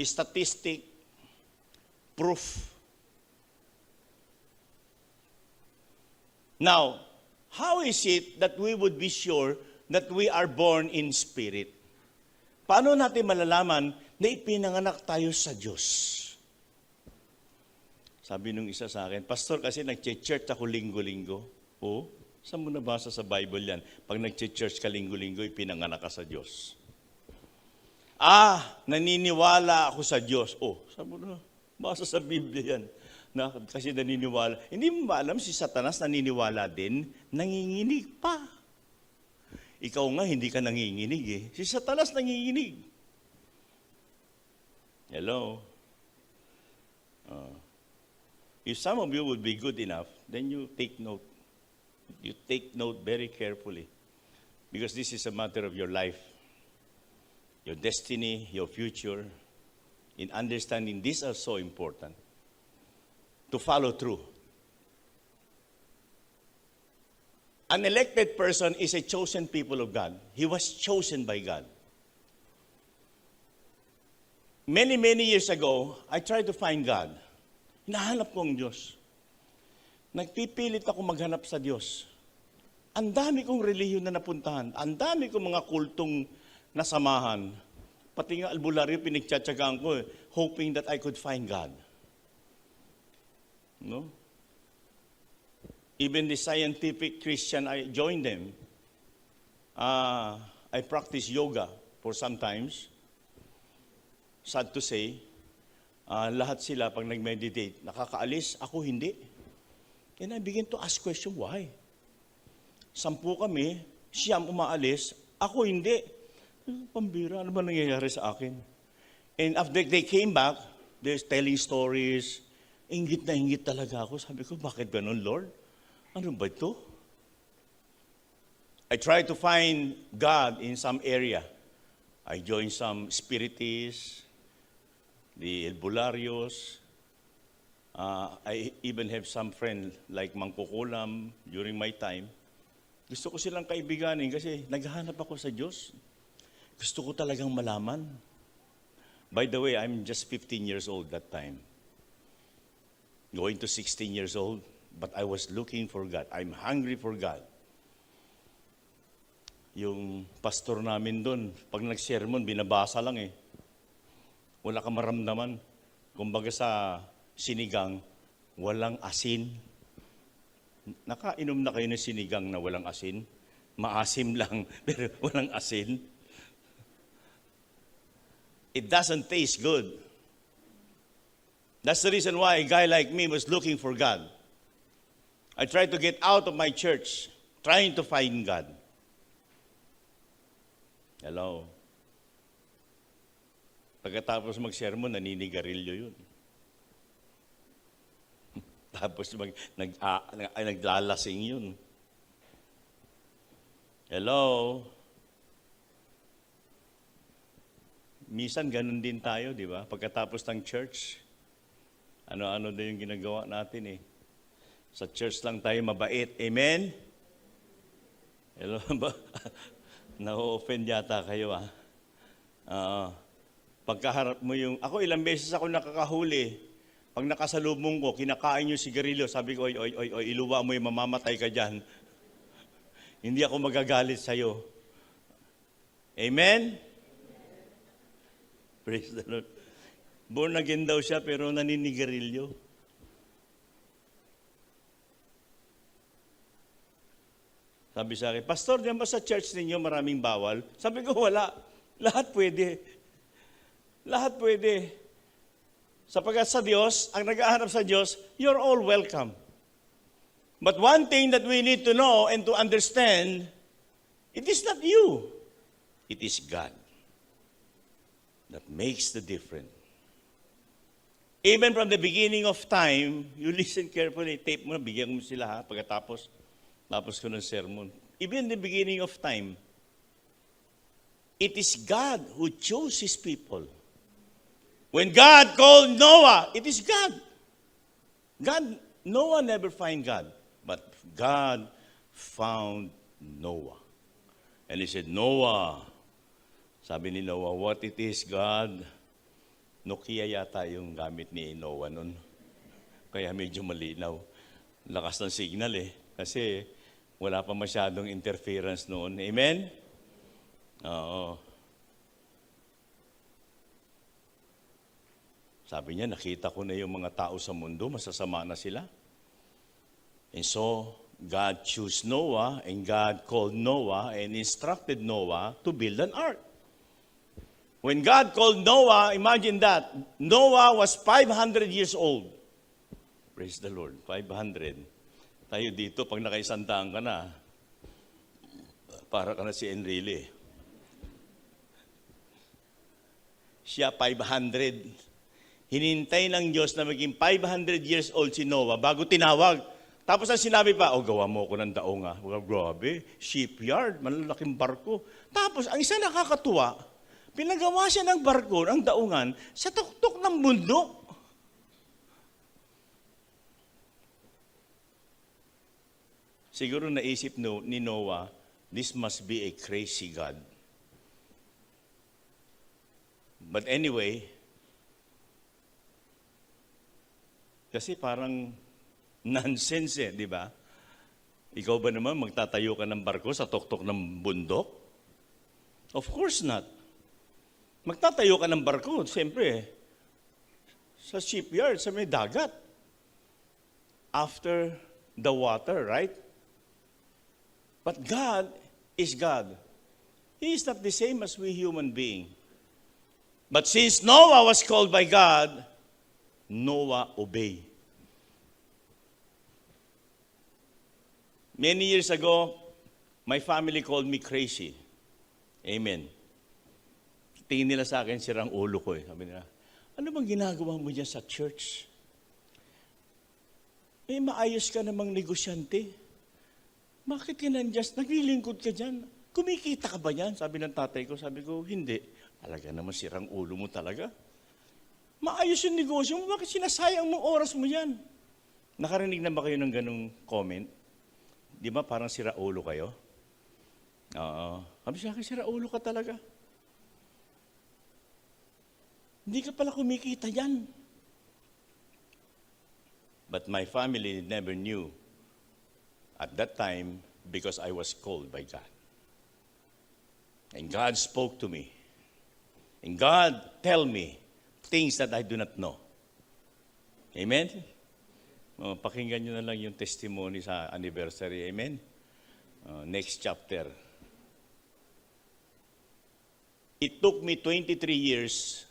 statistic proof. Now, how is it that we would be sure that we are born in spirit? Paano natin malalaman na ipinanganak tayo sa Diyos? Sabi nung isa sa akin, Pastor, kasi nag-church ako linggo-linggo. Oh, saan mo nabasa sa Bible yan? Pag nag-church ka linggo-linggo, ipinanganak ka sa Diyos. Naniniwala ako sa Diyos. Oh, saan mo na? Basa sa Biblia yan. Kasi naniniwala. Hindi mo ba alam si Satanas naniniwala din? Nanginginig pa. Ikaw nga, hindi ka nanginginig eh. Si Satanas nanginginig. Hello? If some of you would be good enough, then you take note. You take note very carefully. Because this is a matter of your life. Your destiny, your future. In understanding, these are so important. To follow through. An elected person is a chosen people of God. He was chosen by God. Many, many years ago, I tried to find God. Hinahanap ko ang Diyos. Nagpipilit ako maghanap sa Diyos. Ang dami kong relihiyon na napuntahan. Ang dami kong mga kultong nasamahan. Pati nga albularyo, pinagtsatsagaan ko, hoping that I could find God. No? Even the scientific Christian, I joined them. I practice yoga for some times. Sad to say, lahat sila pag nag-meditate, nakakaalis, ako hindi. And I begin to ask question, why? 10 kami, siyam umaalis, ako hindi. Pambira, ano ba nangyayari sa akin? And after they came back, they're telling stories. Inggit na inggit talaga ako. Sabi ko, bakit ganun, Lord? Ano ba ito? I tried to find God in some area. I joined some spiritists, the albularios. I even have some friend like Mangkukulam during my time. Gusto ko silang kaibiganin kasi naghahanap ako sa Diyos. Gusto ko talagang malaman. By the way, I'm just 15 years old that time. Going to 16 years old But I was looking for God. I'm hungry for God. Yung pastor namin doon, pag nag-sermon, binabasa lang eh. Wala kang maramdaman. Kumbaga sa sinigang, walang asin. Nakainom na kayo ng sinigang na walang asin? Maasim lang, pero walang asin. It doesn't taste good. That's the reason why a guy like me was looking for God. I tried to get out of my church, trying to find God. Hello. Pagkatapos mag-sermon, naninigarilyo yun. Tapos naglalasing yun. Hello. Minsan ganun din tayo, di ba? Pagkatapos ng church, ano-ano din yung ginagawa natin eh. Sa church lang tayo mabait. Amen? Hello ba? Na-offend yata kayo ah. Pagkaharap mo yung, ako ilang beses ako nakakahuli. Pag nakasalubong ko, kinakain yung sigarilyo, sabi ko, oy, iluwa mo yung mamamatay ka dyan. Hindi ako magagalit sa'yo. Amen? Praise the Lord. Born again daw siya, pero naninigarilyo. Sabi sa akin, Pastor, diyan ba sa church ninyo maraming bawal? Sabi ko, wala. Lahat pwede. Lahat pwede. Sapagkat sa Diyos, ang nag-ahanap sa Diyos, you're all welcome. But one thing that we need to know and to understand, it is not you. It is God that makes the difference. Even from the beginning of time, you listen carefully, tape mo na, bigyan mo sila ha, pagkatapos ko ng sermon. Even in the beginning of time, it is God who chose His people. When God called Noah, it is God. Noah never find God, but God found Noah. And he said, Noah, sabi ni Noah, what it is, God? Nokia yata yung gamit ni Noah nun. Kaya medyo malinaw. Lakas ng signal eh. Kasi wala pa masyadong interference noon. Amen? Oo. Sabi niya, nakita ko na yung mga tao sa mundo, masasama na sila. And so, God chose Noah, and God called Noah and instructed Noah to build an ark. When God called Noah, imagine that, Noah was 500 years old. Praise the Lord, 500. Tayo dito, pag nakaisandaan ka na, para ka na si Enrile. Siya 500. Hinintay ng Diyos na maging 500 years old si Noah bago tinawag. Tapos ang sinabi pa, gawa mo ko ng daong nga. Grabe, shipyard, malalaking barko. Tapos ang isa nakakatuwa, pinagawa siya ng barko, ng daungan, sa tuktok ng bundok. Siguro naisip ni Noah, this must be a crazy God. But anyway, kasi parang nonsense di ba? Ikaw ba naman magtatayo ka ng barko sa tuktok ng bundok? Of course not. Magtatayo ka ng barko, siyempre, sa shipyard, sa may dagat. After the water, right? But God is God. He is not the same as we human being. But since Noah was called by God, Noah obeyed. Many years ago, my family called me crazy. Amen. Tingin nila sa akin, sirang ulo ko eh. Sabi nila, ano bang ginagawa mo dyan sa church? Maayos ka namang negosyante. Bakit ka nandiyan? Naglilingkod ka dyan. Kumikita ka ba yan? Sabi ng tatay ko. Sabi ko, hindi. Talaga naman sirang ulo mo talaga. Maayos yung negosyo mo. Bakit sinasayang mong oras mo yan? Nakarinig na ba kayo ng ganong comment? Di ba parang sira ulo kayo? Oo. Sabi sa akin, sira ulo ka talaga. Hindi ka pala kumikita yan. But my family never knew at that time because I was called by God. And God spoke to me. And God tell me things that I do not know. Amen? Pakinggan nyo na lang yung testimony sa anniversary. Amen? Next chapter. It took me 23 years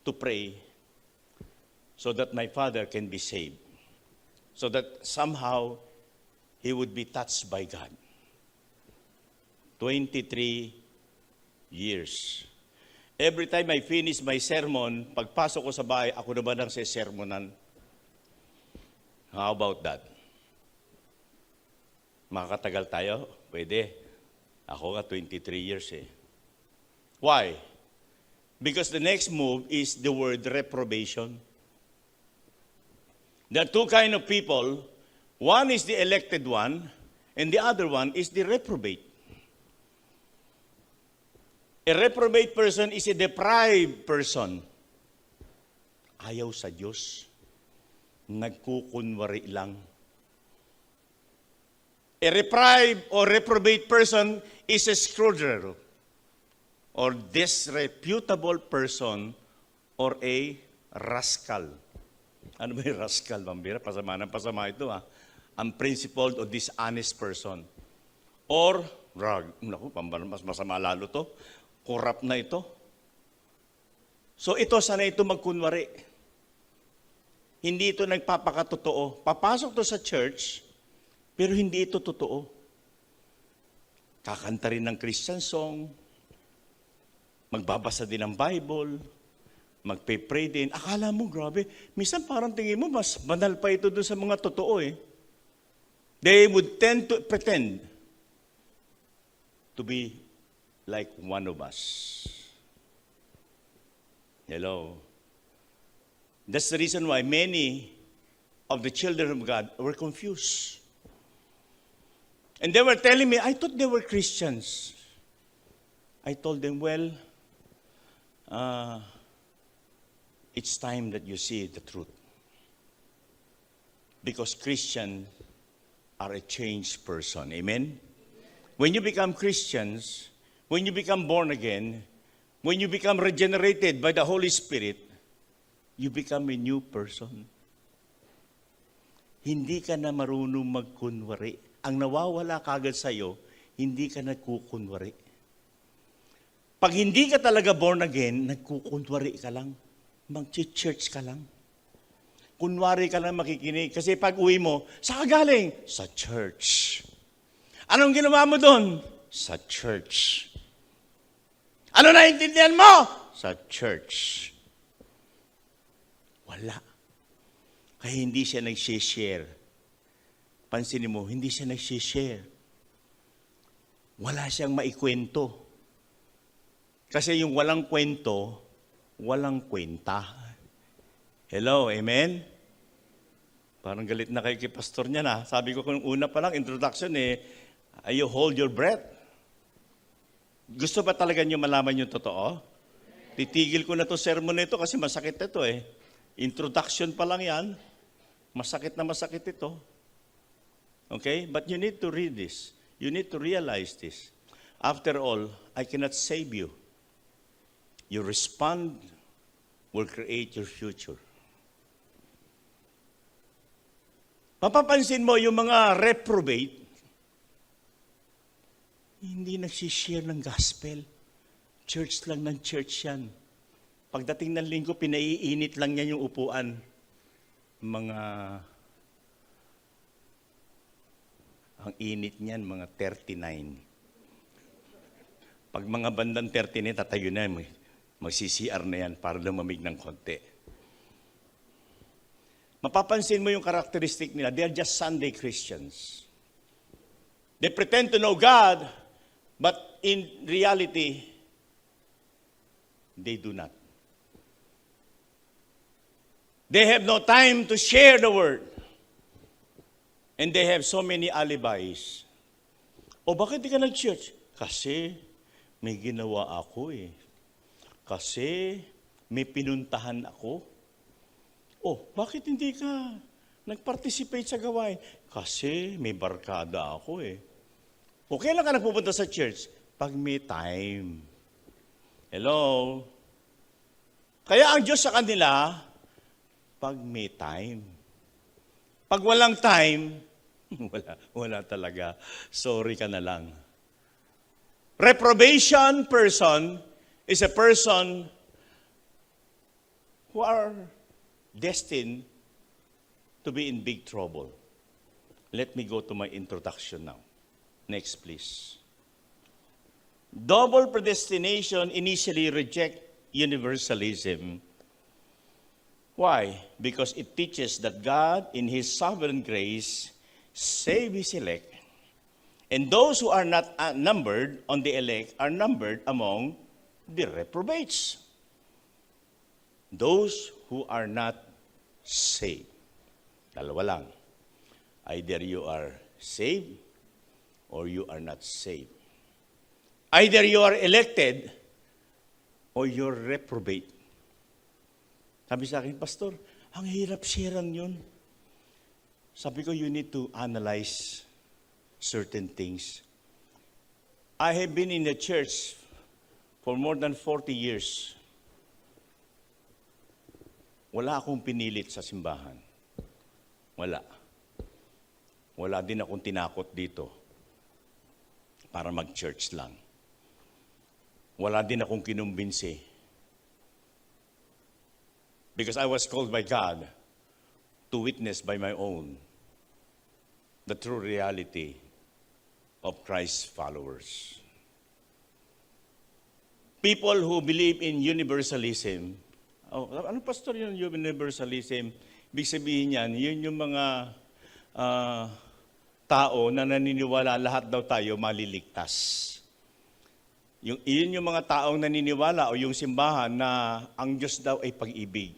to pray so that my father can be saved. So that somehow he would be touched by God. 23 years. Every time I finish my sermon, pagpasok ko sa bahay, ako naman ang sesermonan. How about that? Makakatagal tayo? Pwede. Ako nga 23 years eh. Why? Because the next move is the word reprobation. There are two kinds of people. One is the elected one, and the other one is the reprobate. A reprobate person is a deprived person. Ayaw sa Diyos. Nagkukunwari lang. A deprived or reprobate person is a scourger or disreputable person or a rascal. Ano ba yung rascal, Bambira? Pasama ng pasama ito, ha? Unprincipled or dishonest person. Or, naku, mas masama lalo to, corrupt na ito. So ito, sana ito magkunwari. Hindi ito nagpapakatotoo. Papasok to sa church, pero hindi ito totoo. Kakanta rin ng Christian song, magbabasa din ng Bible, magpe-pray din. Akala mo, grabe, minsan parang tingin mo, mas banal pa ito doon sa mga totoo eh. They would tend to pretend to be like one of us. Hello. That's the reason why many of the children of God were confused. And they were telling me, I thought they were Christians. I told them, well, it's time that you see the truth. Because Christians are a changed person. Amen? When you become Christians, when you become born again, when you become regenerated by the Holy Spirit, you become a new person. Hindi ka na marunong magkunwari. Ang nawawala kagad sa'yo, hindi ka nagkukunwari. Pag hindi ka talaga born again, nagkukunwari ka lang. Mag-church ka lang. Kunwari ka lang makikinig. Kasi pag uwi mo, saan ka galing? Sa church. Anong ginawa mo doon? Sa church. Ano naintindihan mo? Sa church. Wala. Kaya hindi siya nag-share. Pansinin mo, hindi siya nag-share. Wala siyang maikwento. Kasi yung walang kwento, walang kwenta. Hello, amen? Parang galit na kayo kay pastor niya na. Sabi ko kung una pa lang, introduction you hold your breath. Gusto ba talaga niyo malaman yung totoo? Titigil ko na to sermon na ito kasi masakit ito eh. Introduction pa lang yan. Masakit na masakit ito. Okay? But you need to read this. You need to realize this. After all, I cannot save you. Your respond will create your future. Mapapansin mo yung mga reprobate, hindi nagsishare ng gospel. Church lang ng church yan. Pagdating ng linggo, pinaiinit lang niya yung upuan. Ang init niyan, mga 39. Pag mga bandang 39, tatayo na, mag-CCR na yan para lumamig ng konti. Mapapansin mo yung characteristic nila, they are just Sunday Christians. They pretend to know God, but in reality, they do not. They have no time to share the word. And they have so many alibis. O bakit di ka nag-church? Kasi may ginawa ako eh. Kasi may pinuntahan ako. Oh, bakit hindi ka Nag-participate sa gawain. Kasi may barkada ako eh. O kailan ka nagpupunta sa church? Pag may time. Hello? Kaya ang Diyos sa kanila, pag may time. Pag walang time, wala talaga. Sorry ka na lang. Reprobation person is a person who are destined to be in big trouble. Let me go to my introduction now. Next, please. Double predestination initially reject universalism. Why? Because it teaches that God, in His sovereign grace, save His elect. And those who are not numbered on the elect are numbered among the reprobates. Those who are not saved. Dalawa lang. Either you are saved or you are not saved. Either you are elected or you're reprobate. Sabi sa akin, Pastor, ang hirap sharean yun. Sabi ko, you need to analyze certain things. I have been in the church for more than 40 years. Wala akong pinilit sa simbahan. Wala. Wala din akong tinakot dito para mag-church lang. Wala din akong kinumbinsi. Because I was called by God to witness by my own the true reality of Christ's followers. People who believe in universalism, ano pastor yun, universalism? Ibig sabihin yan, yun yung mga tao na naniniwala lahat daw tayo maliligtas. Yun yung mga taong naniniwala o yung simbahan na ang Diyos daw ay pag-ibig.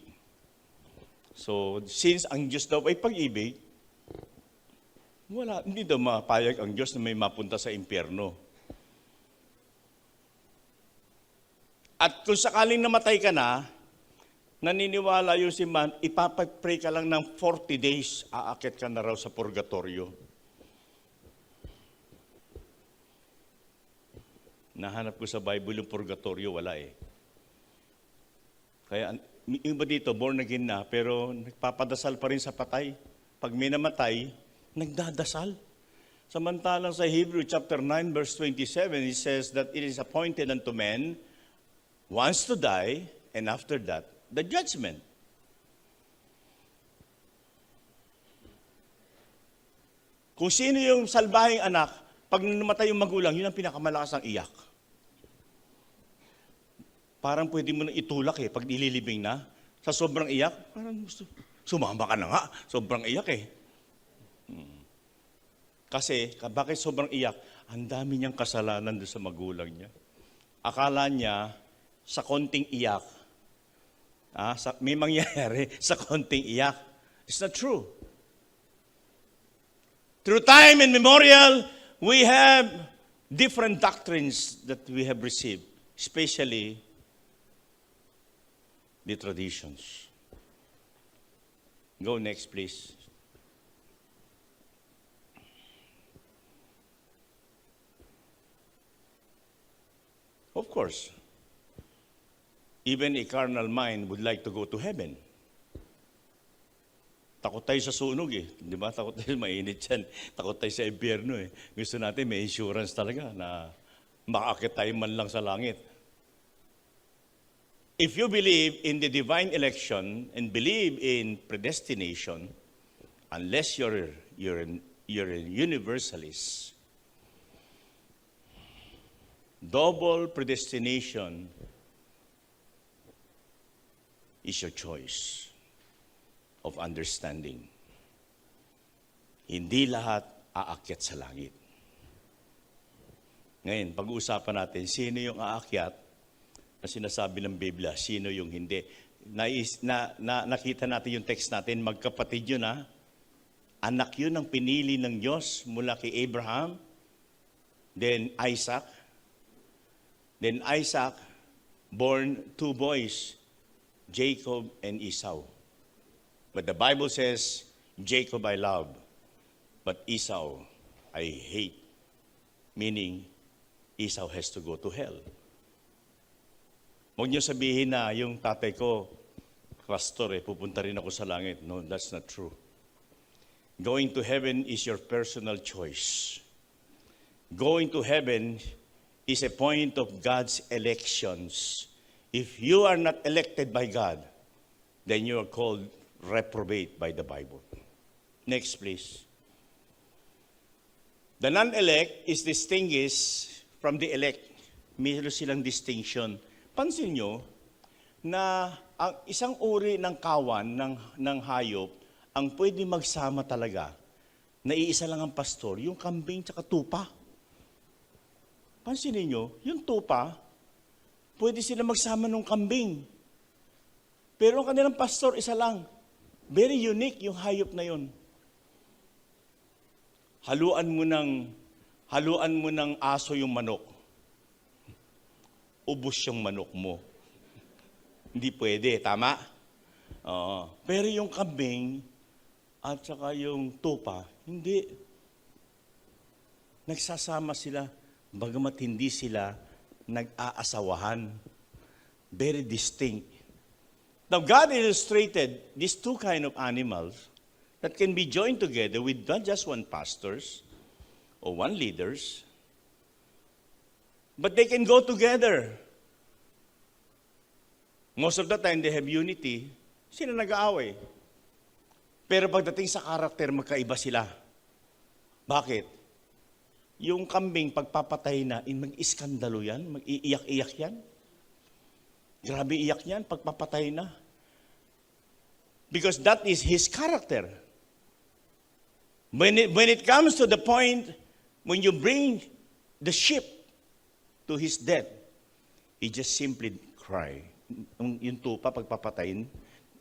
So, since ang Diyos daw ay pag-ibig, hindi daw mapayag ang Diyos na may mapunta sa impyerno. At kung sakaling namatay ka na, naniniwala yung simbahan, ipapag-pray ka lang ng 40 days, aakit ka na raw sa purgatorio. Nahanap ko sa Bible yung purgatorio, wala eh. Kaya yung iba dito, born again na, pero nagpapadasal pa rin sa patay. Pag may namatay, nagdadasal. Samantalang sa Hebrew chapter 9 verse 27, it says that it is appointed unto men once to die, and after that, the judgment. Kung sino yung salbahing anak, pag namatay yung magulang, yun ang pinakamalakas ang iyak. Parang pwede mo na itulak eh, pag ililibing na. Sa sobrang iyak, parang sumama ka na nga. Sobrang iyak eh. Kasi, bakit sobrang iyak? Ang dami niyang kasalanan doon sa magulang niya. Akala niya, sa konting iyak, may mangyayari sa konting iyak. It's not true. Through time and memorial, we have different doctrines that we have received, especially the traditions. Go next, please. Of course, even a carnal mind would like to go to heaven. Takot tayo sa sunog eh. Di ba? Takot tayo, mainit yan. Takot tayo sa impyerno eh. Gusto natin may insurance talaga na makakit tayo man lang sa langit. If you believe in the divine election and believe in predestination, unless you're a universalist, double predestination is your choice of understanding. Hindi lahat aakyat sa langit. Ngayon, pag-uusapan natin, sino yung aakyat na sinasabi ng Biblia, sino yung hindi. Nakita natin yung text natin, magkapatid yun ha. Anak yun ang pinili ng Diyos mula kay Abraham, then Isaac. Then Isaac born two boys, Jacob and Esau. But the Bible says, Jacob I love, but Esau I hate. Meaning, Esau has to go to hell. Huwag niyo sabihin na yung tatay ko, pastor, pupunta rin ako sa langit. No, that's not true. Going to heaven is your personal choice. Going to heaven is a point of God's elections. If you are not elected by God, then you are called reprobate by the Bible. Next, please. The non-elect is distinguished from the elect. Mayroon silang distinction. Pansin nyo na ang isang uri ng kawan, ng hayop, ang pwede magsama talaga, na iisa lang ang pastor, yung kambing tsaka tupa. Pansinin nyo, yung tupa, pwede sila magsama ng kambing. Pero ang kanilang pastor, isa lang. Very unique yung hayop na yun. Haluan mo ng aso yung manok. Ubus yung manok mo. Hindi pwede, tama? Oo. Pero yung kambing at saka yung tupa, hindi. Nagsasama sila, bagamat hindi sila nag-aasawahan. Very distinct. Now, God illustrated these two kind of animals that can be joined together with not just one pastors or one leaders, but they can go together. Most of the time, they have unity. Sila nag-aaway. Pero pagdating sa karakter, magkaiba sila. Bakit? Yung kambing, pagpapatay na, mag-iskandalo yan, mag-iiyak-iyak yan. Grabe iyak yan, pagpapatay na. Because that is his character. When it comes to the point, when you bring the sheep to his death, he just simply cry. Yung tupa, pagpapatayin,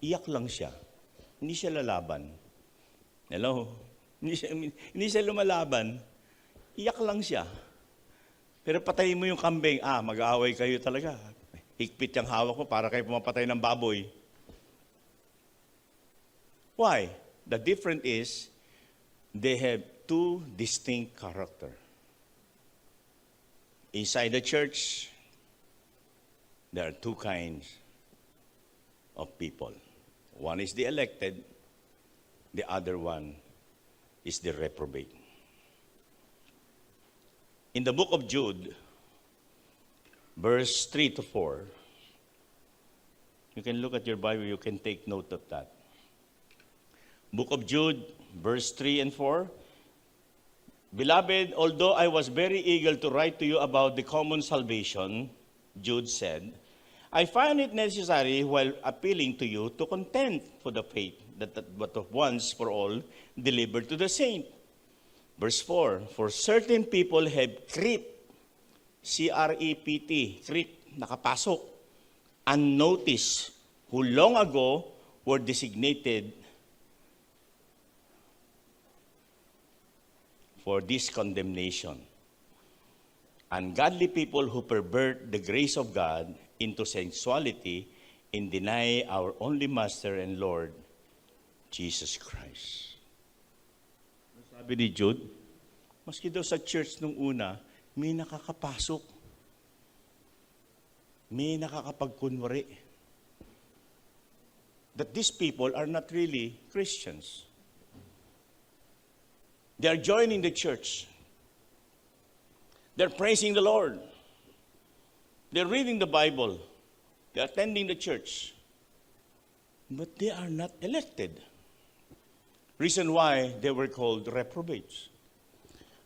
iyak lang siya. Hindi siya lalaban. Hello? Hindi siya lumalaban. Iyak lang siya. Pero patayin mo yung kambing, mag-aaway kayo talaga. Higpit yung hawak mo para kayo pumapatay ng baboy. Why? The difference is, they have two distinct character. Inside the church, there are two kinds of people. One is the elected, the other one is the reprobate. In the book of Jude, verse 3 to 4, you can look at your Bible, you can take note of that. Book of Jude, verse 3 and 4. Beloved, although I was very eager to write to you about the common salvation, Jude said, I find it necessary while appealing to you to contend for the faith that once for all delivered to the saint. Verse 4, for certain people have crept, C-R-E-P-T, creep, nakapasok, unnoticed, who long ago were designated for this condemnation. Ungodly people who pervert the grace of God into sensuality and deny our only Master and Lord, Jesus Christ. Sabi ni Jude, maski daw sa church nung una, may nakakapasok. May nakakapagkunwari. That these people are not really Christians. They are joining the church. They're praising the Lord. They're reading the Bible. They're attending the church. But they are not elected. Reason why they were called reprobates.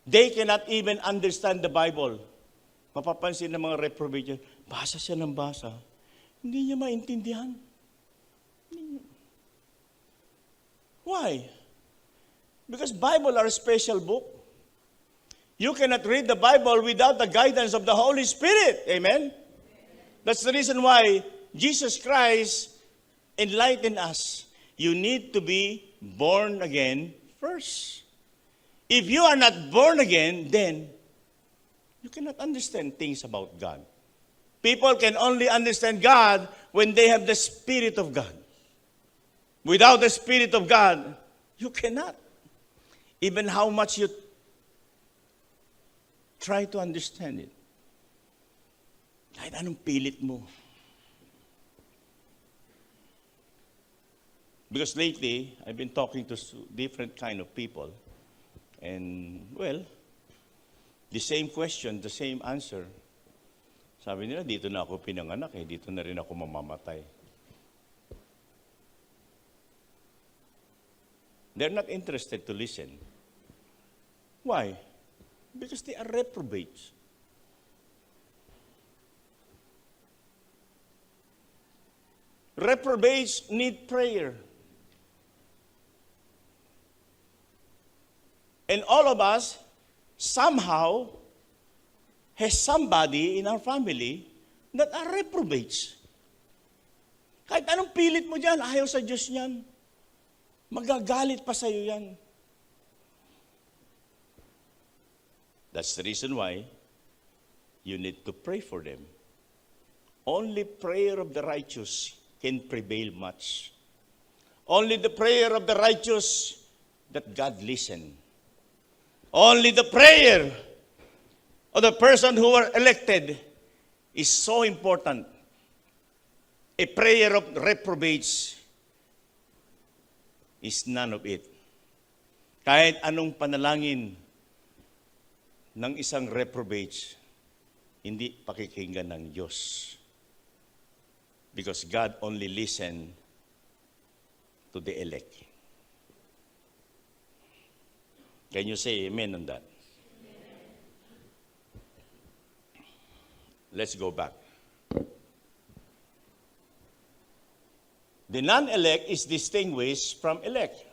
They cannot even understand the Bible. Mapapansin ng mga reprobates, basa siya ng basa. Hindi niya maintindihan. Why? Because Bible are a special book. You cannot read the Bible without the guidance of the Holy Spirit. Amen? That's the reason why Jesus Christ enlightened us. You need to be born again first. If you are not born again, then you cannot understand things about God. People can only understand God when they have the Spirit of God. Without the Spirit of God, You cannot. Even how much you try to understand it. Kahit anong pilit mo. Because lately, I've been talking to different kind of people. And, well, the same question, the same answer. Sabi nila, dito na ako pinanganak dito na rin ako mamamatay. They're not interested to listen. Why? Because they are reprobates. Reprobates need prayer. And all of us, somehow, has somebody in our family that are reprobates. Kahit anong pilit mo dyan, ayaw sa Diyos niyan. Magagalit pa sa'yo yan. That's the reason why you need to pray for them. Only prayer of the righteous can prevail much. Only the prayer of the righteous that God listen. Only the prayer of the person who were elected is so important. A prayer of reprobates is none of it. Kahit anong panalangin ng isang reprobates, hindi pakikinggan ng Diyos. Because God only listen to the elect. Can you say amen on that? Let's go back. The non-elect is distinguished from elect,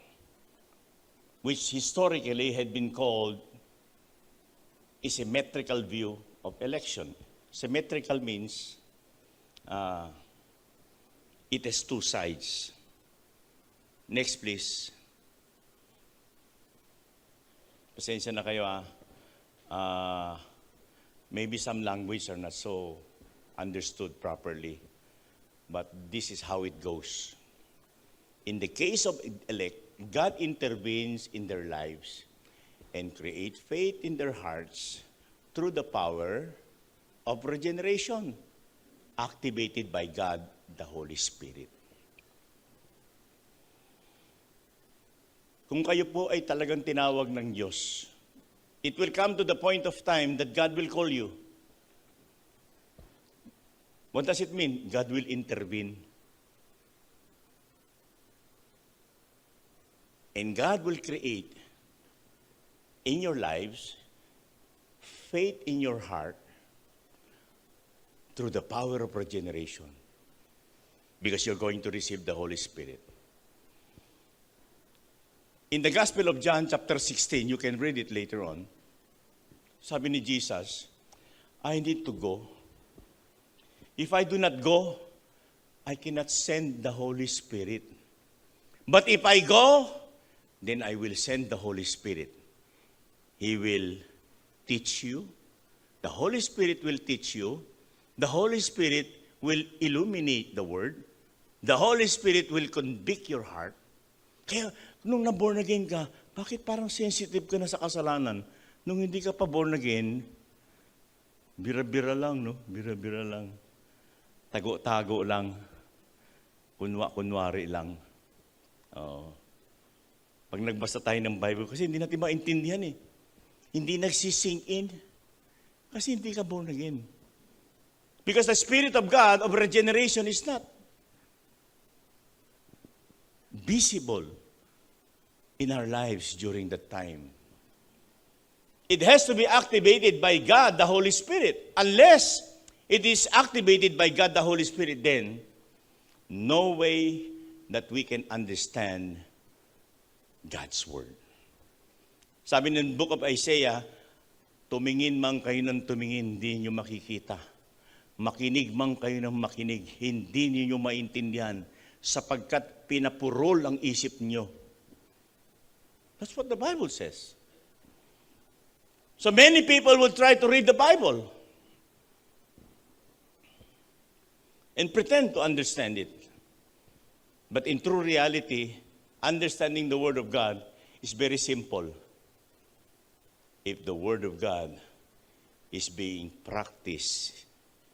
which historically had been called a symmetrical view of election. Symmetrical means it has two sides. Next, please. Pasensya na kayo maybe some language are not so understood properly. But this is how it goes. In the case of elect, God intervenes in their lives and creates faith in their hearts through the power of regeneration, activated by God, the Holy Spirit. Kung kayo po ay talagang tinawag ng Diyos, it will come to the point of time that God will call you. What does it mean? God will intervene. And God will create in your lives faith in your heart through the power of regeneration. Because you're going to receive the Holy Spirit. In the Gospel of John, chapter 16, you can read it later on. Sabi ni Jesus, I need to go. If I do not go, I cannot send the Holy Spirit. But if I go, then I will send the Holy Spirit. He will teach you. The Holy Spirit will teach you. The Holy Spirit will illuminate the Word. The Holy Spirit will convict your heart. Kaya, nung na-born again ka, bakit parang sensitive ka na sa kasalanan? Nung hindi ka pa born again, bira-bira lang, no? Bira-bira lang. Tago-tago lang. Kunwari lang. Pag nagbasa tayo ng Bible, kasi hindi natin maintindihan eh. Hindi nagsisink in. Kasi hindi ka born again. Because the Spirit of God of regeneration is not visible in our lives during that time. It has to be activated by God, the Holy Spirit. Unless it is activated by God, the Holy Spirit, then no way that we can understand God's Word. Sabi ng book of Isaiah, tumingin man kayo ng tumingin, hindi niyo makikita. Makinig man kayo ng makinig, hindi niyo maintindihan, sapagkat pinapurol ang isip niyo. That's what the Bible says. So many people will try to read the Bible and pretend to understand it. But in true reality, understanding the Word of God is very simple. If the Word of God is being practiced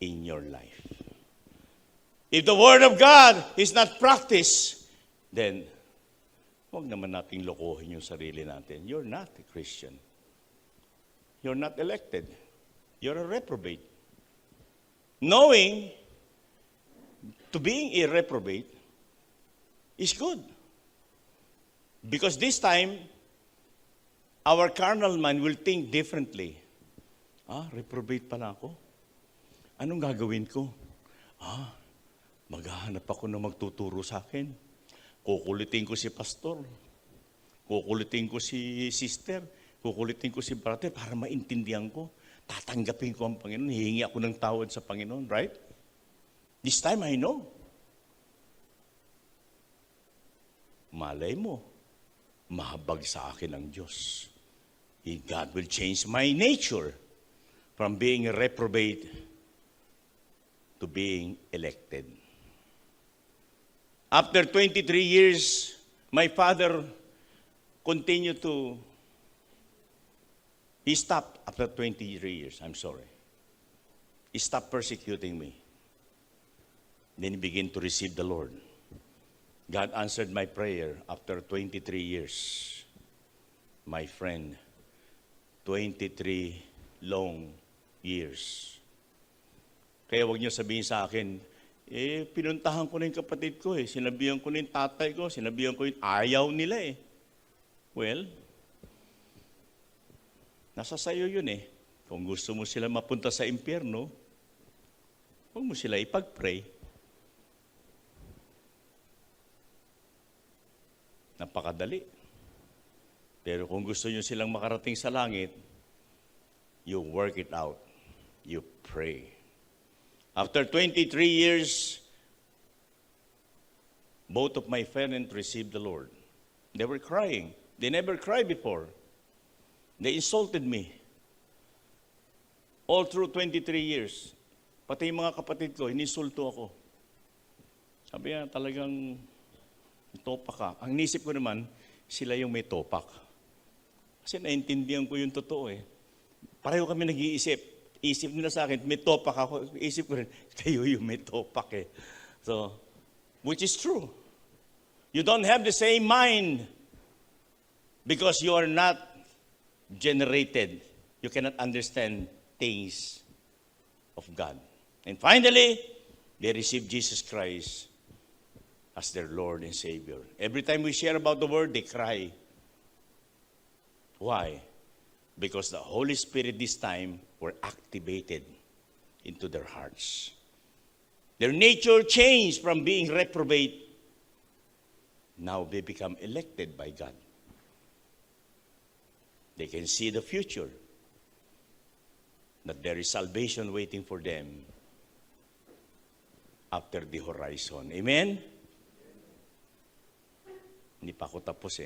in your life. If the Word of God is not practiced, then huwag naman nating lokohin yung sarili natin. You're not a Christian. You're not elected. You're a reprobate. Knowing to being a reprobate is good. Because this time, our carnal mind will think differently. Reprobate pala ako. Anong gagawin ko? Maghahanap ako na magtuturo sa akin. Kukulitin ko si pastor. Kukulitin ko si sister. Kukulitin ko si brother para maintindihan ko. Tatanggapin ko ang Panginoon. Hihingi ako ng tawad sa Panginoon, right? This time I know. Malay mo, mahabag sa akin ang Diyos. God will change my nature from being a reprobate to being elected. After 23 years, my father continued to, he stopped after 23 years, I'm sorry. He stopped persecuting me. Then he began to receive the Lord. God answered my prayer after 23 years. My friend, 23 long years. Kaya wag niyo sabihin sa akin, pinuntahan ko na yung kapatid ko sinabihan ko na yung tatay ko, sinabihan ko yung ayaw nila Well, nasa sayo yun Kung gusto mo sila mapunta sa impyerno, huwag mo sila ipag-pray. Napakadali. Pero kung gusto nyo silang makarating sa langit, you work it out. You pray. After 23 years, both of my parents received the Lord. They were crying. They never cried before. They insulted me. All through 23 years. Pati yung mga kapatid ko, ininsulto ako. Sabi niya, talagang topak ka. Ang nisip ko naman, sila yung may topak. Kasi naintindihan ko yung totoo Pareho kami nag-iisip. Isip nila sa akin, may topak ako. Isip ko rin, kayo yung may topak So, which is true. You don't have the same mind because you are not generated. You cannot understand things of God. And finally, they received Jesus Christ as their Lord and Savior. Every time we share about the Word, they cry. Why? Because the Holy Spirit this time were activated into their hearts. Their nature changed from being reprobate. Now they become elected by God. They can see the future. That there is salvation waiting for them after the horizon. Amen? Hindi pa ako tapos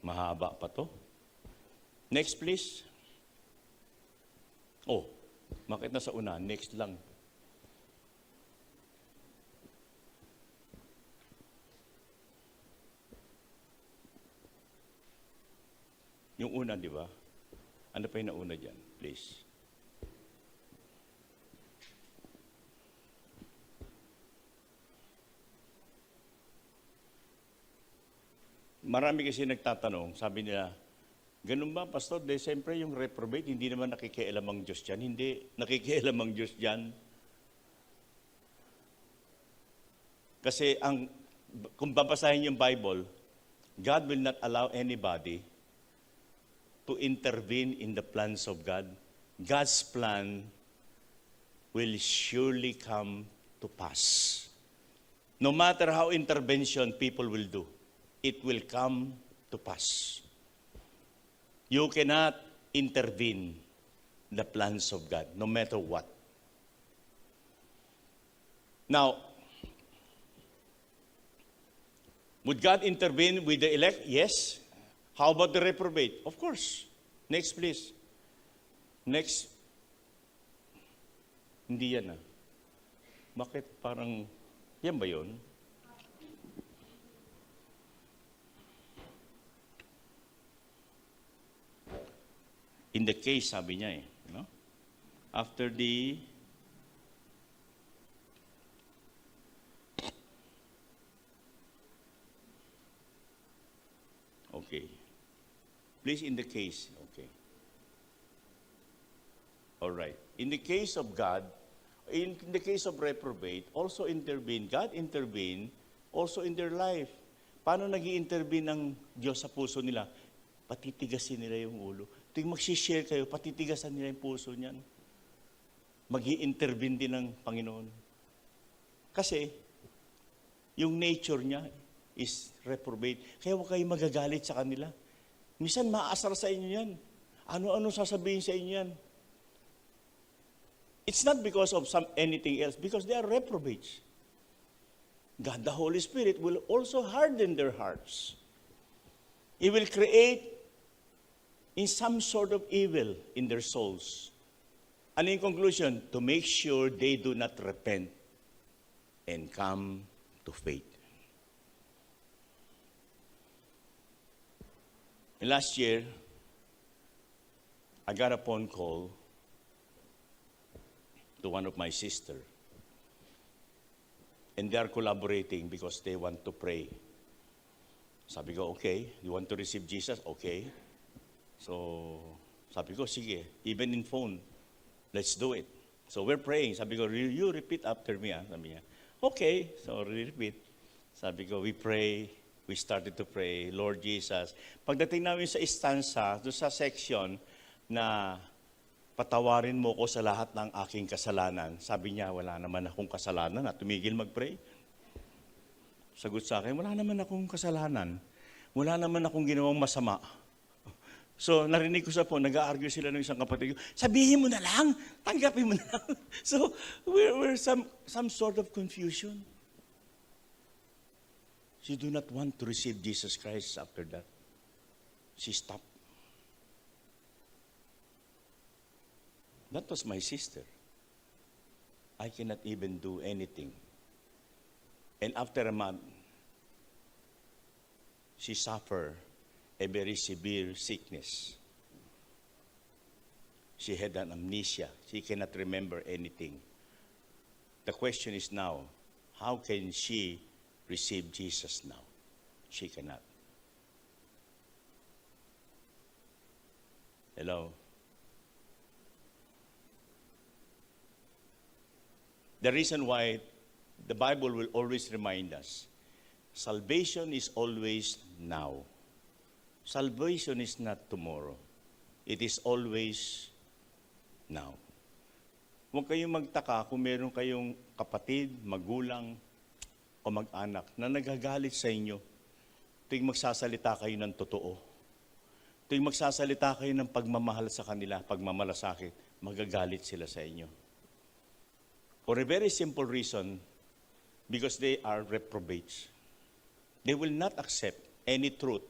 Mahaba pa to. Next, please. Bakit nasa una? Next lang. Yung una, di ba? Ano pa yung nauna dyan? Please. Marami kasi nagtatanong, sabi nila, ganun ba, Pastor? Siyempre yung reprobate, hindi naman nakikialam ang Diyos dyan. Hindi, nakikialam ang Diyos dyan. Kasi kung babasahin yung Bible, God will not allow anybody to intervene in the plans of God. God's plan will surely come to pass. No matter how intervention people will do, it will come to pass. You cannot intervene in the plans of God, no matter what. Now, would God intervene with the elect? Yes. How about the reprobate? Of course. Next, please. Next. Hindi yan Bakit parang, yan ba yun? In the case, sabi niya eh. No? After the okay. Please, in the case. Okay. All right. In the case of God, in the case of reprobate, also intervene. God intervene also in their life. Paano nag-i-intervene ng Diyos sa puso nila? Patitigasin nila yung ulo. Tuwing mag-share kayo, patitigasan nila yung puso niyan. Mag-i-intervene din ng Panginoon. Kasi, yung nature niya is reprobate. Kaya huwag kayo magagalit sa kanila. Minsan, maaasar sa inyo yan. Ano-ano sasabihin sa inyo yan? It's not because of anything else, because they are reprobates. God, the Holy Spirit, will also harden their hearts. He will create in some sort of evil in their souls. And in conclusion, to make sure they do not repent and come to faith. And last year, I got a phone call to one of my sisters. And they are collaborating because they want to pray. Sabi ko, okay, you want to receive Jesus? Okay. So, sabi ko, sige, even in phone, let's do it. So we're praying. Sabi ko, you repeat after me. Sabi niya, okay. So repeat. Sabi ko, we pray. We started to pray, Lord Jesus. Pagdating namin sa istansa, doon sa section na patawarin mo ko sa lahat ng aking kasalanan. Sabi niya, wala naman akong kasalanan at tumigil mag-pray. Sagot sa akin, wala naman akong kasalanan. Wala naman akong ginawang masama. So, narinig ko sa phone, nag-a-argue sila ng isang kapatid ko, sabihin mo na lang, tanggapin mo na lang. So, we're some sort of confusion. She do not want to receive Jesus Christ after that. She stopped. That was my sister. I cannot even do anything. And after a month, she suffered a very severe sickness. She had an amnesia. She cannot remember anything. The question is now, how can she receive Jesus now? She cannot. Hello? The reason why the Bible will always remind us, salvation is always now. Salvation is not tomorrow. It is always now. Huwag kayong magtaka kung meron kayong kapatid, magulang, o mag-anak na nagagalit sa inyo tuwing magsasalita kayo ng totoo. Tuwing magsasalita kayo ng pagmamahal sa kanila, pagmamalasakit, magagalit sila sa inyo. For a very simple reason, because they are reprobates. They will not accept any truth.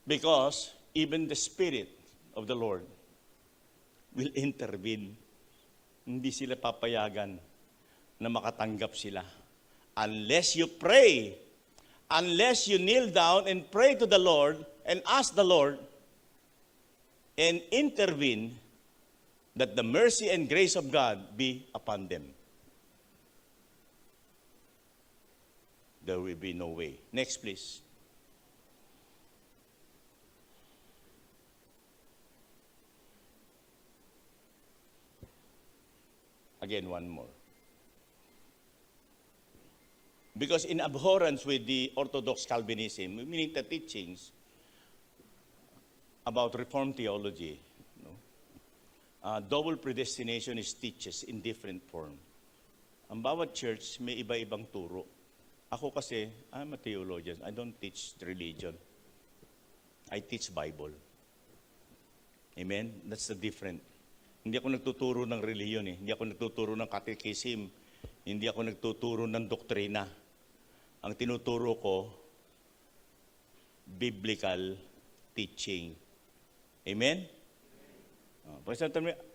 Because even the Spirit of the Lord will intervene. Hindi sila papayagan na makatanggap sila. Unless you pray, unless you kneel down and pray to the Lord and ask the Lord and intervene, that the mercy and grace of God be upon them. There will be no way. Next, please. Again, one more. Because in abhorrence with the Orthodox Calvinism, meaning the teachings about Reformed theology, double predestination is teaches in different form. Ang bawat church may iba-ibang turo. Ako kasi, I'm a theologian. I don't teach religion. I teach Bible. Amen? That's the different. Hindi ako nagtuturo ng religion eh. Hindi ako nagtuturo ng catechism. Hindi ako nagtuturo ng doktrina. Ang tinuturo ko, biblical teaching. Amen?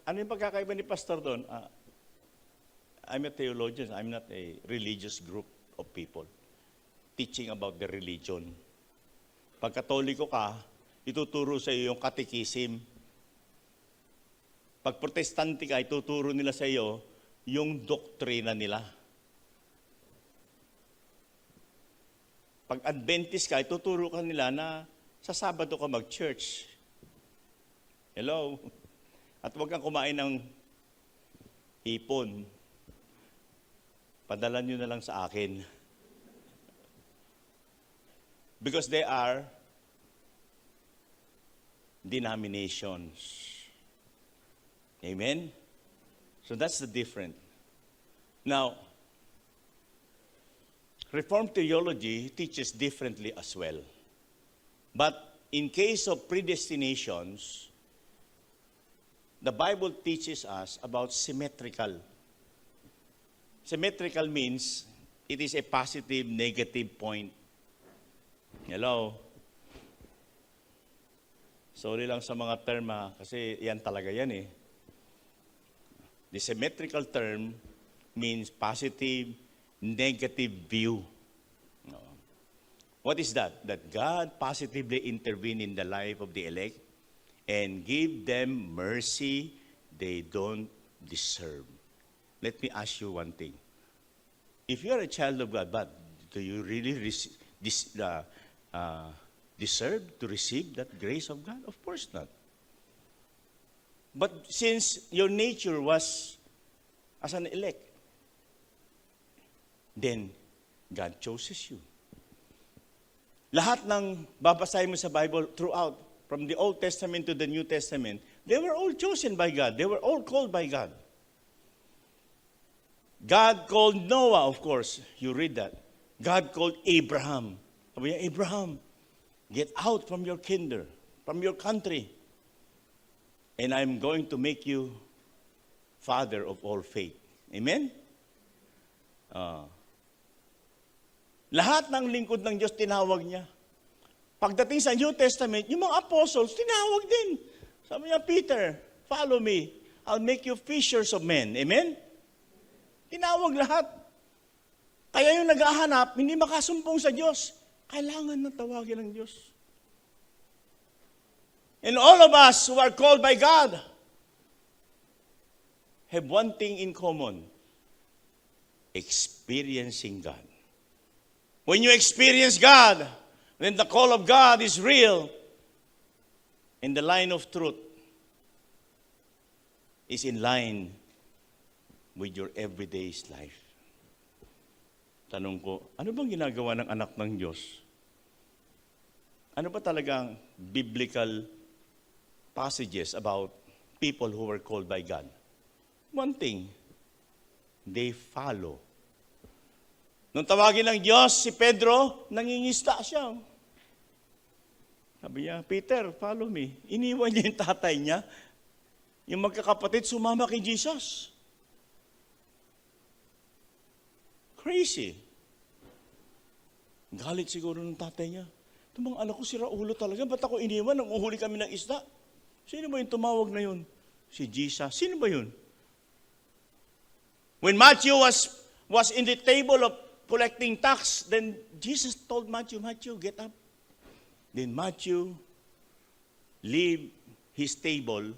Ano yung pagkakaiba ni Pastor doon? I'm a theologian. I'm not a religious group of people teaching about the religion. Pag Katoliko ka, ituturo sa iyo yung catechism, Pag protestante ka, ituturo nila sa iyo yung doktrina nila. Pag Adventist ka, ituturo ka nila na sa Sabado ka mag-church. Hello? At huwag kang kumain ng hipon. Padala nyo na lang sa akin. Because they are denominations. Amen? So that's the difference. Now, Reformed theology teaches differently as well. But in case of predestinations, the Bible teaches us about symmetrical. Symmetrical means it is a positive, negative point. Hello? Sorry lang sa mga term kasi yan talaga yan eh. The symmetrical term means positive, negative view. What is that? That God positively intervene in the life of the elect and give them mercy they don't deserve. Let me ask you one thing. If you are a child of God, but do you really deserve to receive that grace of God? Of course not. But since your nature was as an elect, then God chooses you. Lahat ng babasahin mo sa Bible throughout, from the Old Testament to the New Testament, they were all chosen by God. They were all called by God. God called Noah, of course. You read that. God called Abraham. Sabi niya, Abraham, get out from your kinder, from your country, and I'm going to make you father of all faith. Amen? Lahat ng lingkod ng Diyos tinawag niya. Pagdating sa New Testament, yung mga apostles, tinawag din. Sabi niya, Peter, follow me. I'll make you fishers of men. Amen? Tinawag lahat. Kaya yung naghahanap, hindi makasumpong sa Diyos. Kailangan na tawagin ng Diyos. And all of us who are called by God have one thing in common: experiencing God. When you experience God, when the call of God is real, and the line of truth is in line with your everyday life. Tanong ko, ano bang ginagawa ng anak ng Diyos? Ano ba talagang biblical passages about people who were called by God? One thing, they follow. Nung tawagin ng Diyos si Pedro, nangingista siya. Sabi niya, Peter, follow me. Iniwan niya yung tatay niya. Yung magkakapatid, sumama kay Jesus. Crazy. Galit siguro ng tatay niya. Itong mga anak ko, sira ulo talaga. Ba't ako iniwan nang uhuli kami ng isda? Sino ba yung tumawag na yun? Si Jesus. Sino ba yun? When Matthew was in the table of collecting tax, then Jesus told Matthew, get up. Then Matthew leave his table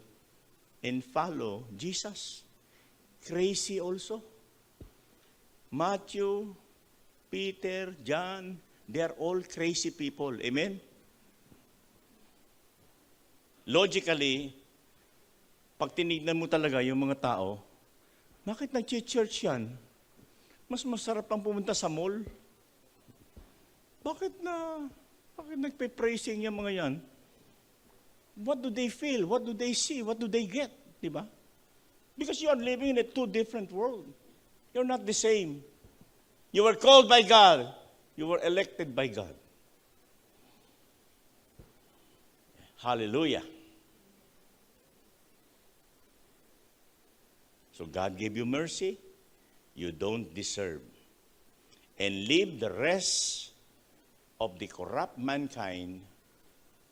and follow Jesus. Crazy also. Matthew, Peter, John, they are all crazy people. Amen? Logically, pag tinignan mo talaga yung mga tao, bakit nag-church yan? Mas masarap pang pumunta sa mall. Bakit nagpe-praising yung mga yan? What do they feel? What do they see? What do they get? Diba? Because you are living in a two different world. You're not the same. You were called by God. You were elected by God. Hallelujah. So God gave you mercy you don't deserve, and leave the rest of the corrupt mankind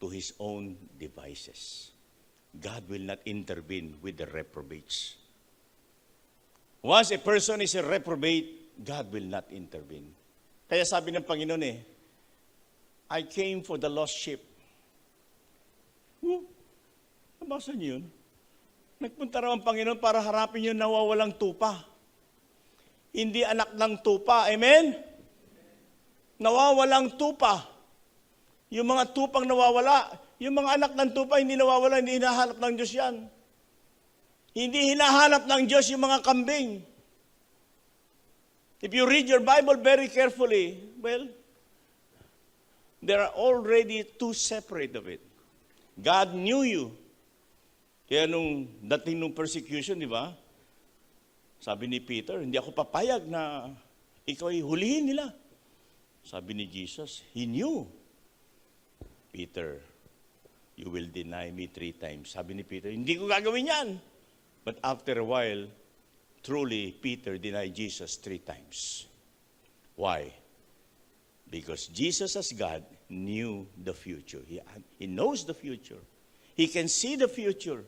to his own devices. God will not intervene with the reprobates. Once a person is a reprobate, God will not intervene. Kaya sabi ng Panginoon I came for the lost sheep. Nabasa niyo yun? Nagpunta raw ang Panginoon para harapin yung nawawalang tupa. Hindi anak ng tupa. Amen? Nawawalang tupa. Yung mga tupang nawawala, yung mga anak ng tupa hindi nawawala, hindi hinahanap ng Diyos yan. Hindi hinahanap ng Diyos yung mga kambing. If you read your Bible very carefully, well, there are already two separate of it. God knew you. Kaya nung dating nung persecution, di ba? Sabi ni Peter, hindi ako papayag na ikaw ay hulihin nila. Sabi ni Jesus, He knew. Peter, you will deny me 3 times. Sabi ni Peter, hindi ko gagawin yan. But after a while, truly, Peter denied Jesus 3 times. Why? Because Jesus as God knew the future. He knows the future. He can see the future.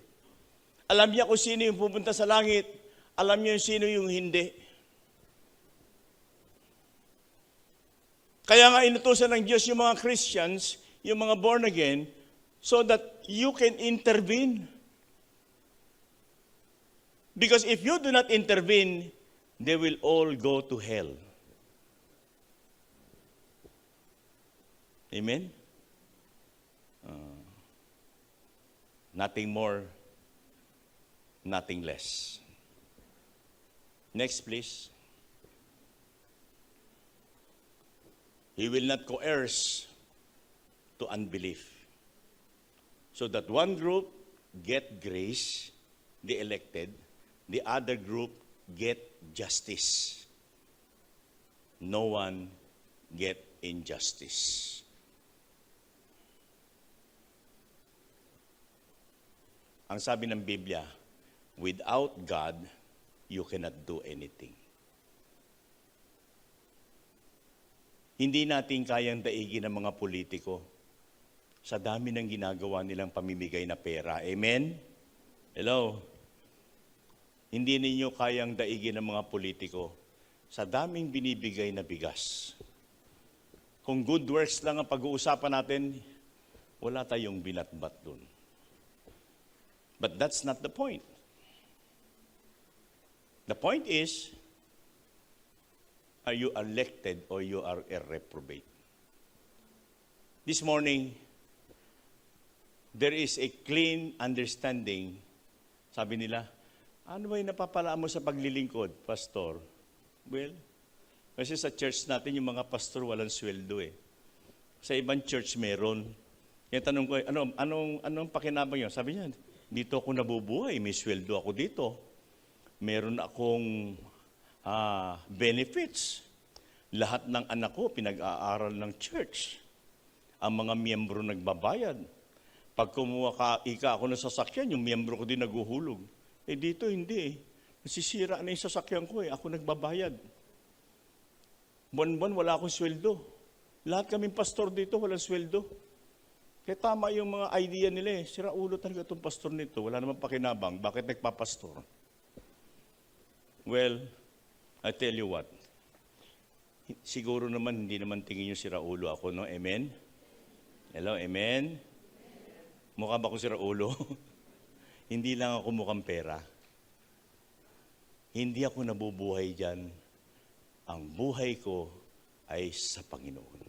Alam niya kung sino yung pupunta sa langit. Alam niya yung sino yung hindi. Kaya nga inutusan ng Diyos yung mga Christians, yung mga born again, so that you can intervene. Because if you do not intervene, they will all go to hell. Amen? Nothing more, nothing less. Next, please. He will not coerce to unbelief. So that one group get grace, the elected, the other group get justice. No one get injustice. Ang sabi ng Biblia, without God, you cannot do anything. Hindi natin kayang daigin ng mga politiko sa dami ng ginagawa nilang pamimigay na pera. Amen? Hello? Hindi ninyo kayang daigin ng mga politiko sa daming binibigay na bigas. Kung good works lang ang pag-uusapan natin, wala tayong binatbat dun. But that's not the point. The point is, are you elected or you are a reprobate? This morning, there is a clean understanding. Sabi nila, ano ba yung napapala mo sa paglilingkod, Pastor? Well, kasi sa church natin, yung mga pastor walang sweldo eh. Sa ibang church meron. Kaya tanong ko, anong pakinabang yun? Sabi niya, dito ako nabubuhay, may sweldo ako dito. Meron akong benefits. Lahat ng anak ko pinag-aaral ng church. Ang mga miyembro nagbabayad. Pag kumuha ako ng sasakyan, yung miyembro ko din naguhulog. Eh dito hindi eh. Nasisira na yung sasakyan ko eh. Ako nagbabayad. Buwan-buwan wala akong sweldo. Lahat kaming pastor dito walang sweldo. Kaya tama yung mga idea nila eh. Sira ulo talaga itong pastor nito. Wala namang pakinabang. Bakit nagpapastor? Well, I tell you what. Siguro naman, hindi naman tingin nyo sira ulo ako, no? Amen? Hello, amen? Mukha ba ako sira ulo? Hindi lang ako mukhang pera. Hindi ako nabubuhay dyan. Ang buhay ko ay sa Panginoon.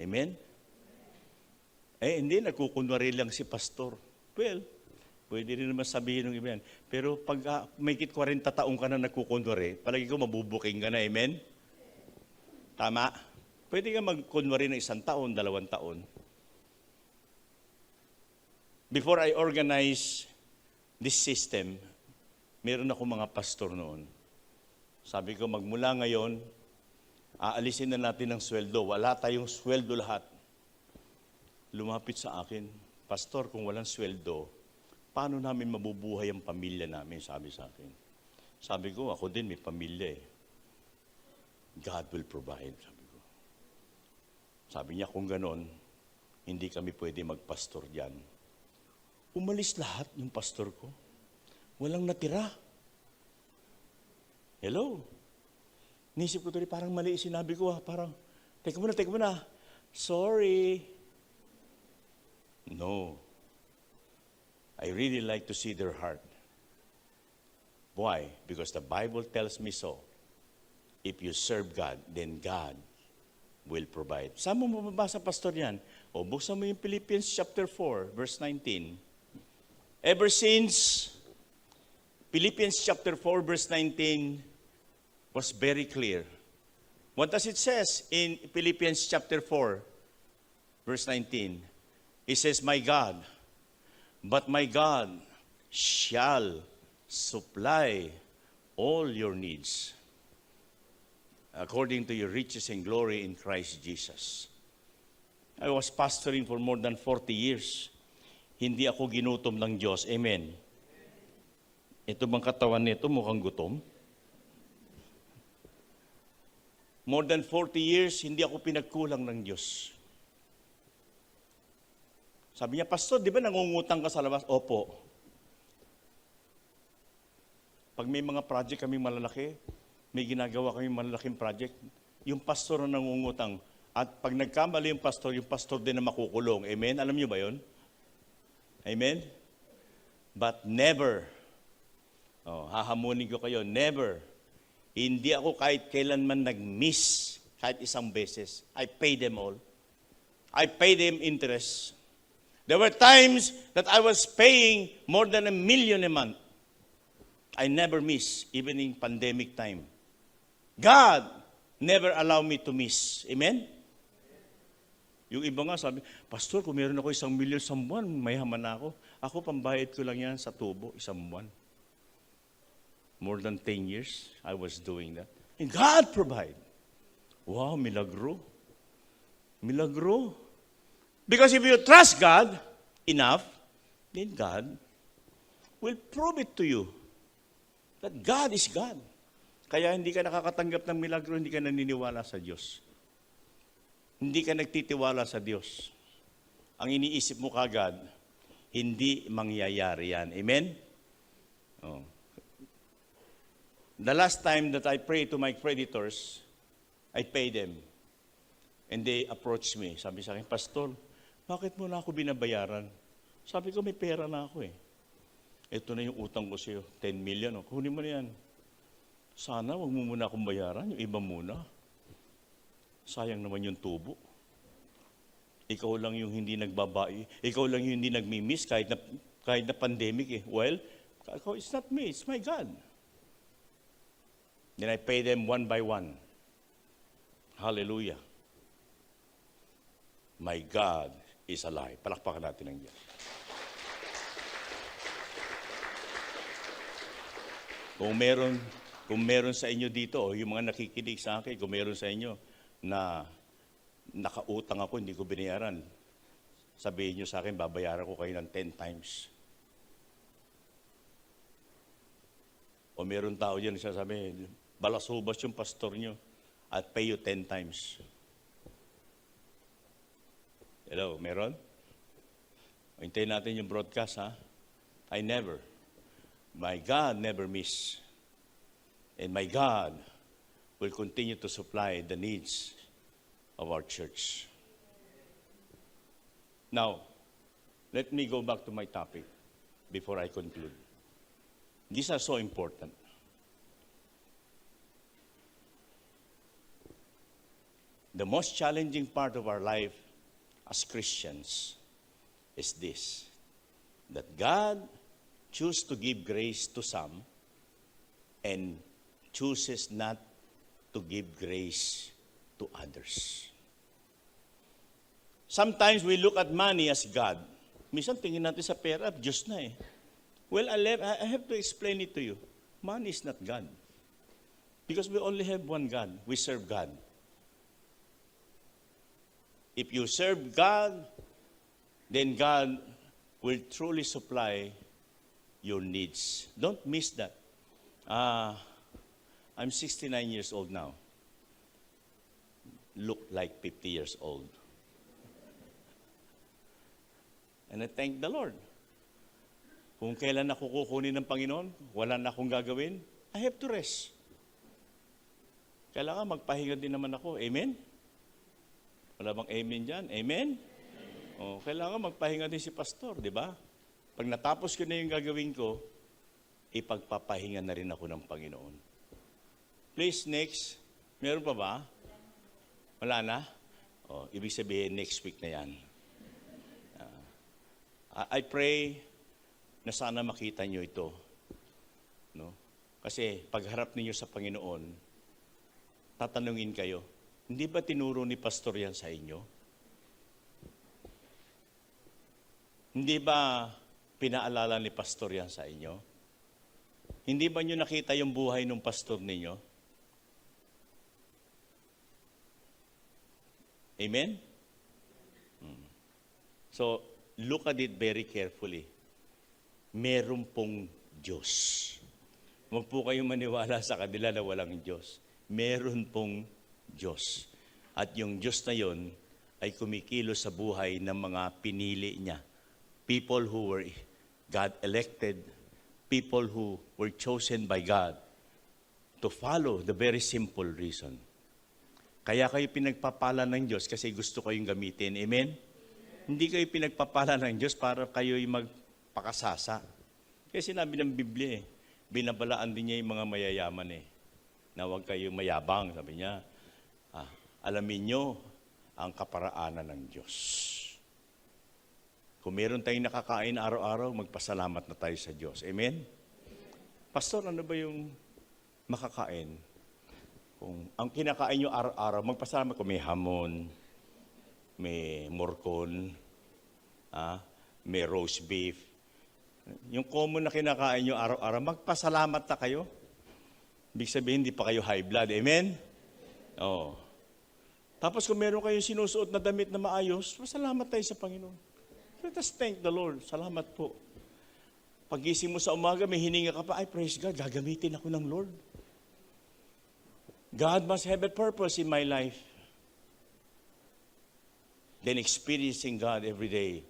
Amen? Eh, hindi, nagkukunwari lang si pastor. Well, pwede rin naman sabihin ng iba yan. Pero pag may 40 taong ka na nagkukunwari, palagi ko mabubuking ka na, amen? Tama? Pwede ka magkunwari ng 1 taon, 2 taon. Before I organize this system, meron ako mga pastor noon. Sabi ko, magmula ngayon, aalisin na natin ang sweldo. Wala tayong sweldo lahat. Lumapit sa akin, Pastor, kung walang sweldo, paano namin mabubuhay ang pamilya namin? Sabi sa akin. Sabi ko, ako din may pamilya eh. God will provide, sabi ko. Sabi niya, kung ganon, hindi kami pwede magpastor diyan. Umalis lahat yung pastor ko. Walang natira. Hello? Nisip ko tuloy, parang mali sinabi ko parang, teka muna. Sorry. No. I really like to see their heart. Why? Because the Bible tells me so. If you serve God, then God will provide. Saan mo mababasa, Pastor, yan? O, buksan mo yung Philippians chapter 4, verse 19. Ever since Philippians chapter 4, verse 19 was very clear. What does it says in Philippians chapter 4, verse 19? It says, my God shall supply all your needs according to your riches and glory in Christ Jesus. I was pastoring for more than 40 years. Hindi ako ginutom ng Diyos. Amen. Ito bang katawan nito mukhang gutom? More than 40 years, hindi ako pinagkulang ng Diyos. Sabi niya, Pastor, di ba nangungutang ka sa labas? Opo. Pag may mga project kami malalaki, may ginagawa kami malalaking project, yung pastor na nangungutang, at pag nagkamali yung pastor din na makukulong. Amen? Alam niyo ba yun? Amen? But never, hahamunin ko kayo, never, hindi ako kahit kailanman nag-miss kahit isang beses. I pay them all. I pay them interest. There were times that I was paying more than $1 million a month. I never miss, even in pandemic time. God never allowed me to miss. Amen? Yung iba nga sabi, Pastor, kung meron ako $1 million sa buwan, mayaman na ako. Ako, pambayad ko lang yan sa tubo, isang buwan. More than 10 years, I was doing that. And God provide. Wow, milagro. Milagro. Because if you trust God enough, then God will prove it to you that God is God. Kaya hindi ka nakakatanggap ng milagro, hindi ka naniniwala sa Diyos. Hindi ka nagtitiwala sa Diyos. Ang iniisip mo kagad, hindi mangyayari yan. Amen? Oh. The last time that I prayed to my creditors, I paid them. And they approached me. Sabi sa akin, Pastor, bakit mo na ako binabayaran? Sabi ko, may pera na ako eh. Ito na yung utang ko sa'yo, 10 million. Oh. Kunin mo na yan. Sana wag mo muna akong bayaran, yung iba muna. Sayang naman yung tubo. Ikaw lang yung hindi nagbabae. Ikaw lang yung hindi nagmi-miss kahit na pandemic eh. Well, it's not me, it's my God. Then I pay them one by one. Hallelujah. My God is alive. Palakpakan natin ang Diyos. Kung meron sa inyo dito, yung mga nakikinig sa akin, kung meron sa inyo na nakautang ako, hindi ko binayaran, sabihin nyo sa akin, babayaran ko kayo ng 10 times. O meron tao dyan, sasabi, balasubas yung pastor nyo, I'll pay you 10 times. Hello, meron? Hintayin natin yung broadcast, ha? I never. My God never miss. And my God will continue to supply the needs of our church. Now, let me go back to my topic before I conclude. These are so important. The most challenging part of our life as Christians is this, that God chooses to give grace to some and chooses not to give grace to others. Sometimes we look at money as God. Minsan tingin natin sa pera, Diyos na eh. Well, I have to explain it to you. Money is not God. Because we only have one God. We serve God. If you serve God, then God will truly supply your needs. Don't miss that. I'm 69 years old now. Look like 50 years old. And I thank the Lord. Kung kailan ako kukunin ng Panginoon, wala na akong gagawin, I have to rest. Kailangan magpahinga din naman ako. Amen? Wala bang amen dyan? Amen? Oh, kailangan magpahinga din si pastor, di ba? Pag natapos ko na yung gagawin ko, ipagpapahinga na rin ako ng Panginoon. Please, next. Meron pa ba? Wala na? Ibig sabihin, next week na yan. I pray na sana makita nyo ito. No? Kasi pagharap ninyo sa Panginoon, tatanungin kayo, hindi ba tinuro ni pastor yan sa inyo? Hindi ba pinaalala ni pastor yan sa inyo? Hindi ba nyo nakita yung buhay ng pastor ninyo? Amen? So, look at it very carefully. Meron pong Diyos. Huwag po kayong maniwala sa kanila na walang Diyos. Meron pong Diyos. At yung Diyos na yon ay kumikilos sa buhay ng mga pinili niya. People who were God-elected, people who were chosen by God to follow the very simple reason. Kaya kayo pinagpapala ng Diyos kasi gusto kayong gamitin. Amen? Hindi kayo pinagpapala ng Diyos para kayo'y magpakasasa. Kasi sinabi ng Biblia binabalaan din niya yung mga mayayaman na huwag kayo mayabang, sabi niya. Alamin nyo ang kaparaanan ng Diyos. Kung meron tayong nakakain araw-araw, magpasalamat na tayo sa Diyos. Amen? Pastor, ano ba yung makakain? Kung ang kinakain nyo araw-araw, magpasalamat kung may hamon, may morcon, may roast beef. Yung common na kinakain nyo araw-araw, magpasalamat na kayo. Ibig sabihin, hindi pa kayo high blood. Amen? Oo. Tapos kung meron kayong sinusuot na damit na maayos, pasalamat tayo sa Panginoon. Let us thank the Lord. Salamat po. Pagising mo sa umaga, may hininga ka pa, ay praise God, gagamitin ako ng Lord. God must have a purpose in my life. Then experiencing God every day.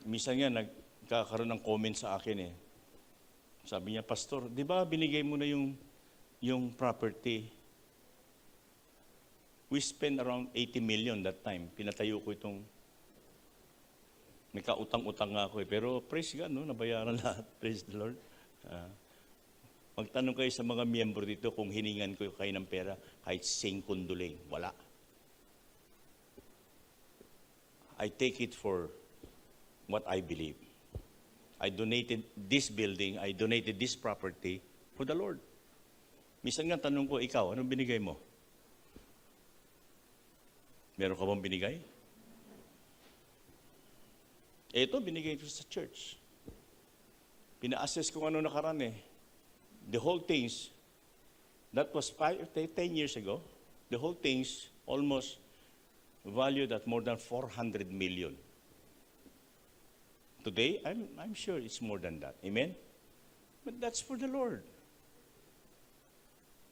Minsan nga, nagkakaroon ng comment sa akin Sabi niya, Pastor, di ba binigay mo na yung property? We spent around 80 million that time. Pinatayo ko itong, may kautang-utang nga ako pero praise God, nabayaran lahat. Praise the Lord. Magtanong kayo sa mga miyembro dito kung hiningan ko kayo ng pera, kahit 5 kunduling, wala. I take it for what I believe. I donated this building, I donated this property for the Lord. Minsan nga tanong ko, ikaw, anong binigay mo? Meron ka bang binigay? Ito, binigay ko sa church. Pina-assess kung ano nakaraan The whole things, that was 10 years ago, the whole things almost valued at more than 400 million. Today, I'm sure it's more than that. Amen? But that's for the Lord.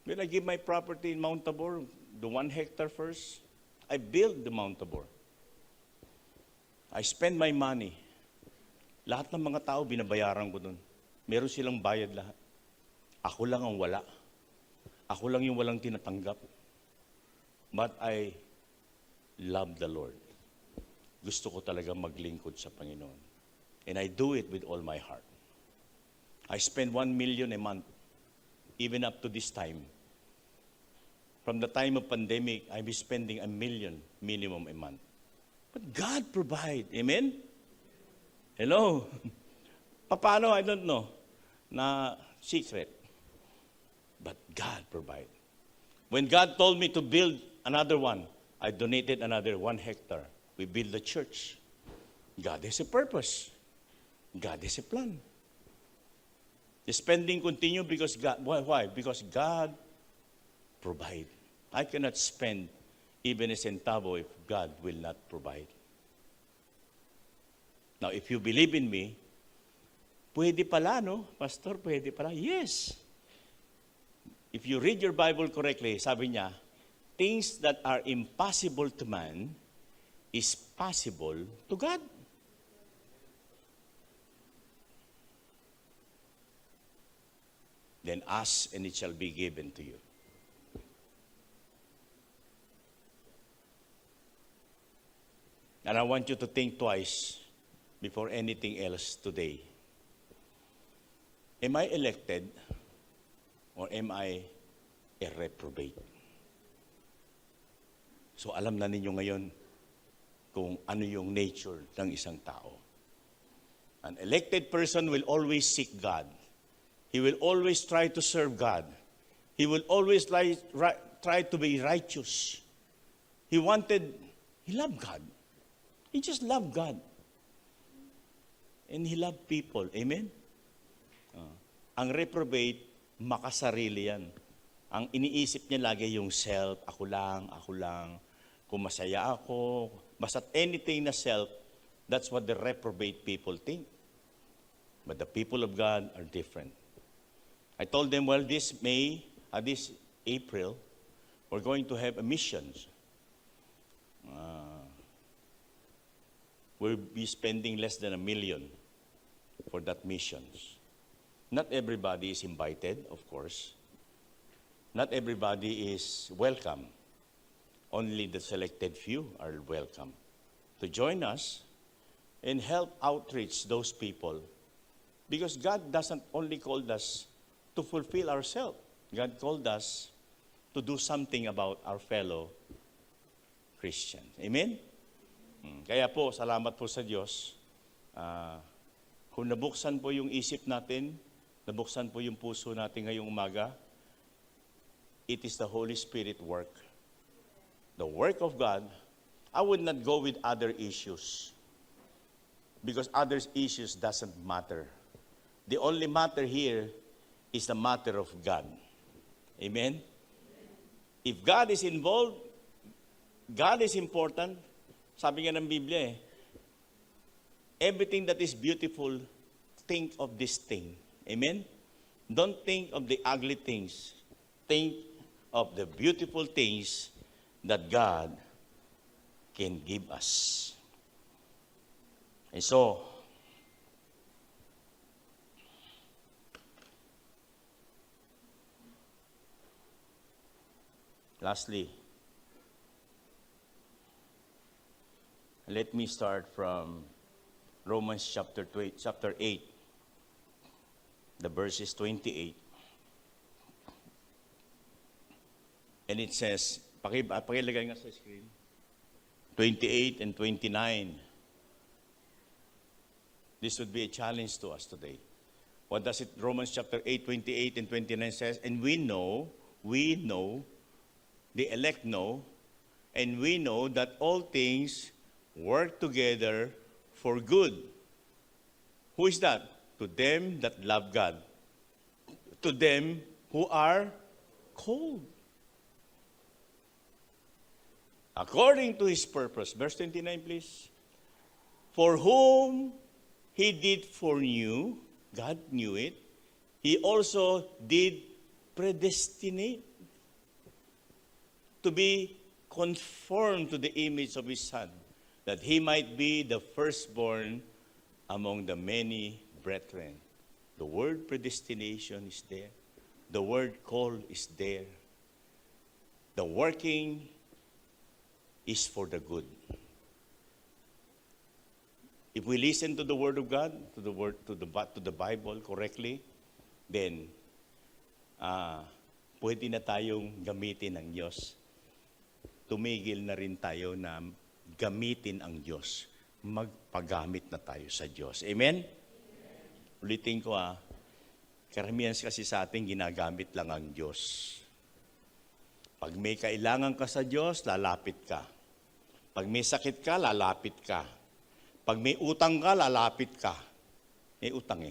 When I give my property in Mount Tabor, the 1 hectare first, I built the Mount Tabor. I spend my money. Lahat ng mga tao, binabayaran ko dun. Meron silang bayad lahat. Ako lang ang wala. Ako lang yung walang tinatanggap. But I love the Lord. Gusto ko talaga maglingkod sa Panginoon. And I do it with all my heart. I spend 1 million a month, even up to this time. From the time of pandemic, I'm spending 1 million minimum a month. But God provide. Amen? Hello? Paano? I don't know. Na secret. But God provide. When God told me to build another one, I donated another 1 hectare. We build the church. God has a purpose. God has a plan. The spending continue because God, why? Because God provide. I cannot spend even a centavo if God will not provide. Now, if you believe in me, pwede pala, Pastor, pwede pala. Yes. If you read your Bible correctly, sabi niya, things that are impossible to man is possible to God. Then ask and it shall be given to you. And I want you to think twice before anything else today. Am I elected or am I a reprobate? So alam na ninyo ngayon kung ano yung nature ng isang tao. An elected person will always seek God. He will always try to serve God. He will always try to be righteous. He loved God. He just loved God. And he loved people. Amen? Ang reprobate, makasarili yan. Ang iniisip niya lagi yung self, ako lang, kung masaya ako, basta anything na self, that's what the reprobate people think. But the people of God are different. I told them, well, this April, we're going to have a missions. We'll be spending less than $1 million for that missions. Not everybody is invited, of course. Not everybody is welcome. Only the selected few are welcome to join us and help outreach those people. Because God doesn't only call us to fulfill ourselves. God called us to do something about our fellow Christians. Amen? Kaya po, salamat po sa Diyos. Kung nabuksan po yung isip natin, nabuksan po yung puso natin ngayong umaga, it is the Holy Spirit work. The work of God. I would not go with other issues because other issues doesn't matter. The only matter here is the matter of God. Amen? If God is involved, God is important. Sabi nga ng Biblia everything that is beautiful, think of this thing. Amen? Don't think of the ugly things. Think of the beautiful things that God can give us. And so, lastly, let me start from Romans chapter 8, the verses 28. And it says, pakilagay nga sa screen, 28 and 29. This would be a challenge to us today. What does it, Romans chapter 8, 28 and 29 says? And we know, the elect know, and we know that all things work together for good. Who is that? To them that love God. To them who are called according to His purpose. Verse 29, please. For whom He did foreknew, God knew it, He also did predestinate to be conformed to the image of His Son, that He might be the firstborn among the many brethren. The word predestination is there. The word call is there. The working is for the good. If we listen to the Word of God, to the Bible correctly, then pwede na tayong gamitin ng Diyos. Tumigil na rin tayo na gamitin ang Diyos. Magpagamit na tayo sa Diyos. Amen? Ulitin ko karamihan kasi sa atin ginagamit lang ang Diyos. Pag may kailangan ka sa Diyos, lalapit ka. Pag may sakit ka, lalapit ka. Pag may utang ka, lalapit ka. May utang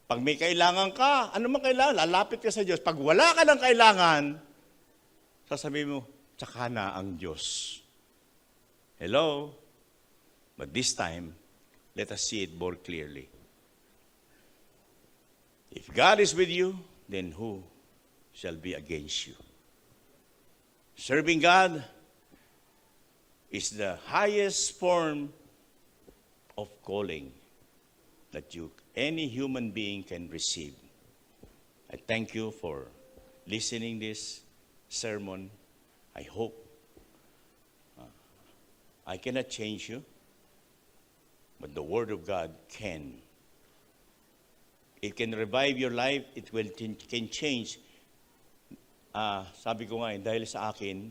Pag may kailangan ka, ano man kailangan, lalapit ka sa Diyos. Pag wala ka ng kailangan, sasabihin mo, tsaka na ang Diyos. Hello? But this time, let us see it more clearly. If God is with you, then who shall be against you? Serving God is the highest form of calling that any human being can receive. I thank you for listening this sermon. I hope I cannot change you. But the Word of God can. It can revive your life. It can change. Sabi ko nga, dahil sa akin,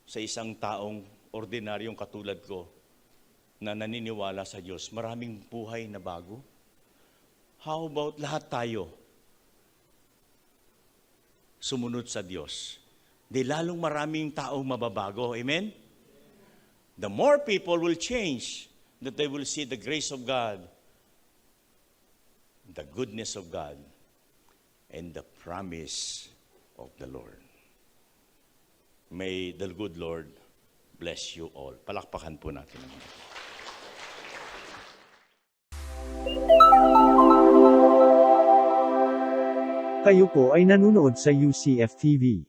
sa isang taong ordinaryong katulad ko, na naniniwala sa Diyos, maraming buhay na bago. How about lahat tayo sumunod sa Diyos? Di lalong maraming taong mababago. Amen? The more people will change, that they will see the grace of God, the goodness of God, and the promise of the Lord. May the good Lord bless you all. Palakpakan po natin ang Diyos. Kayo po ay nanonood sa UCF TV.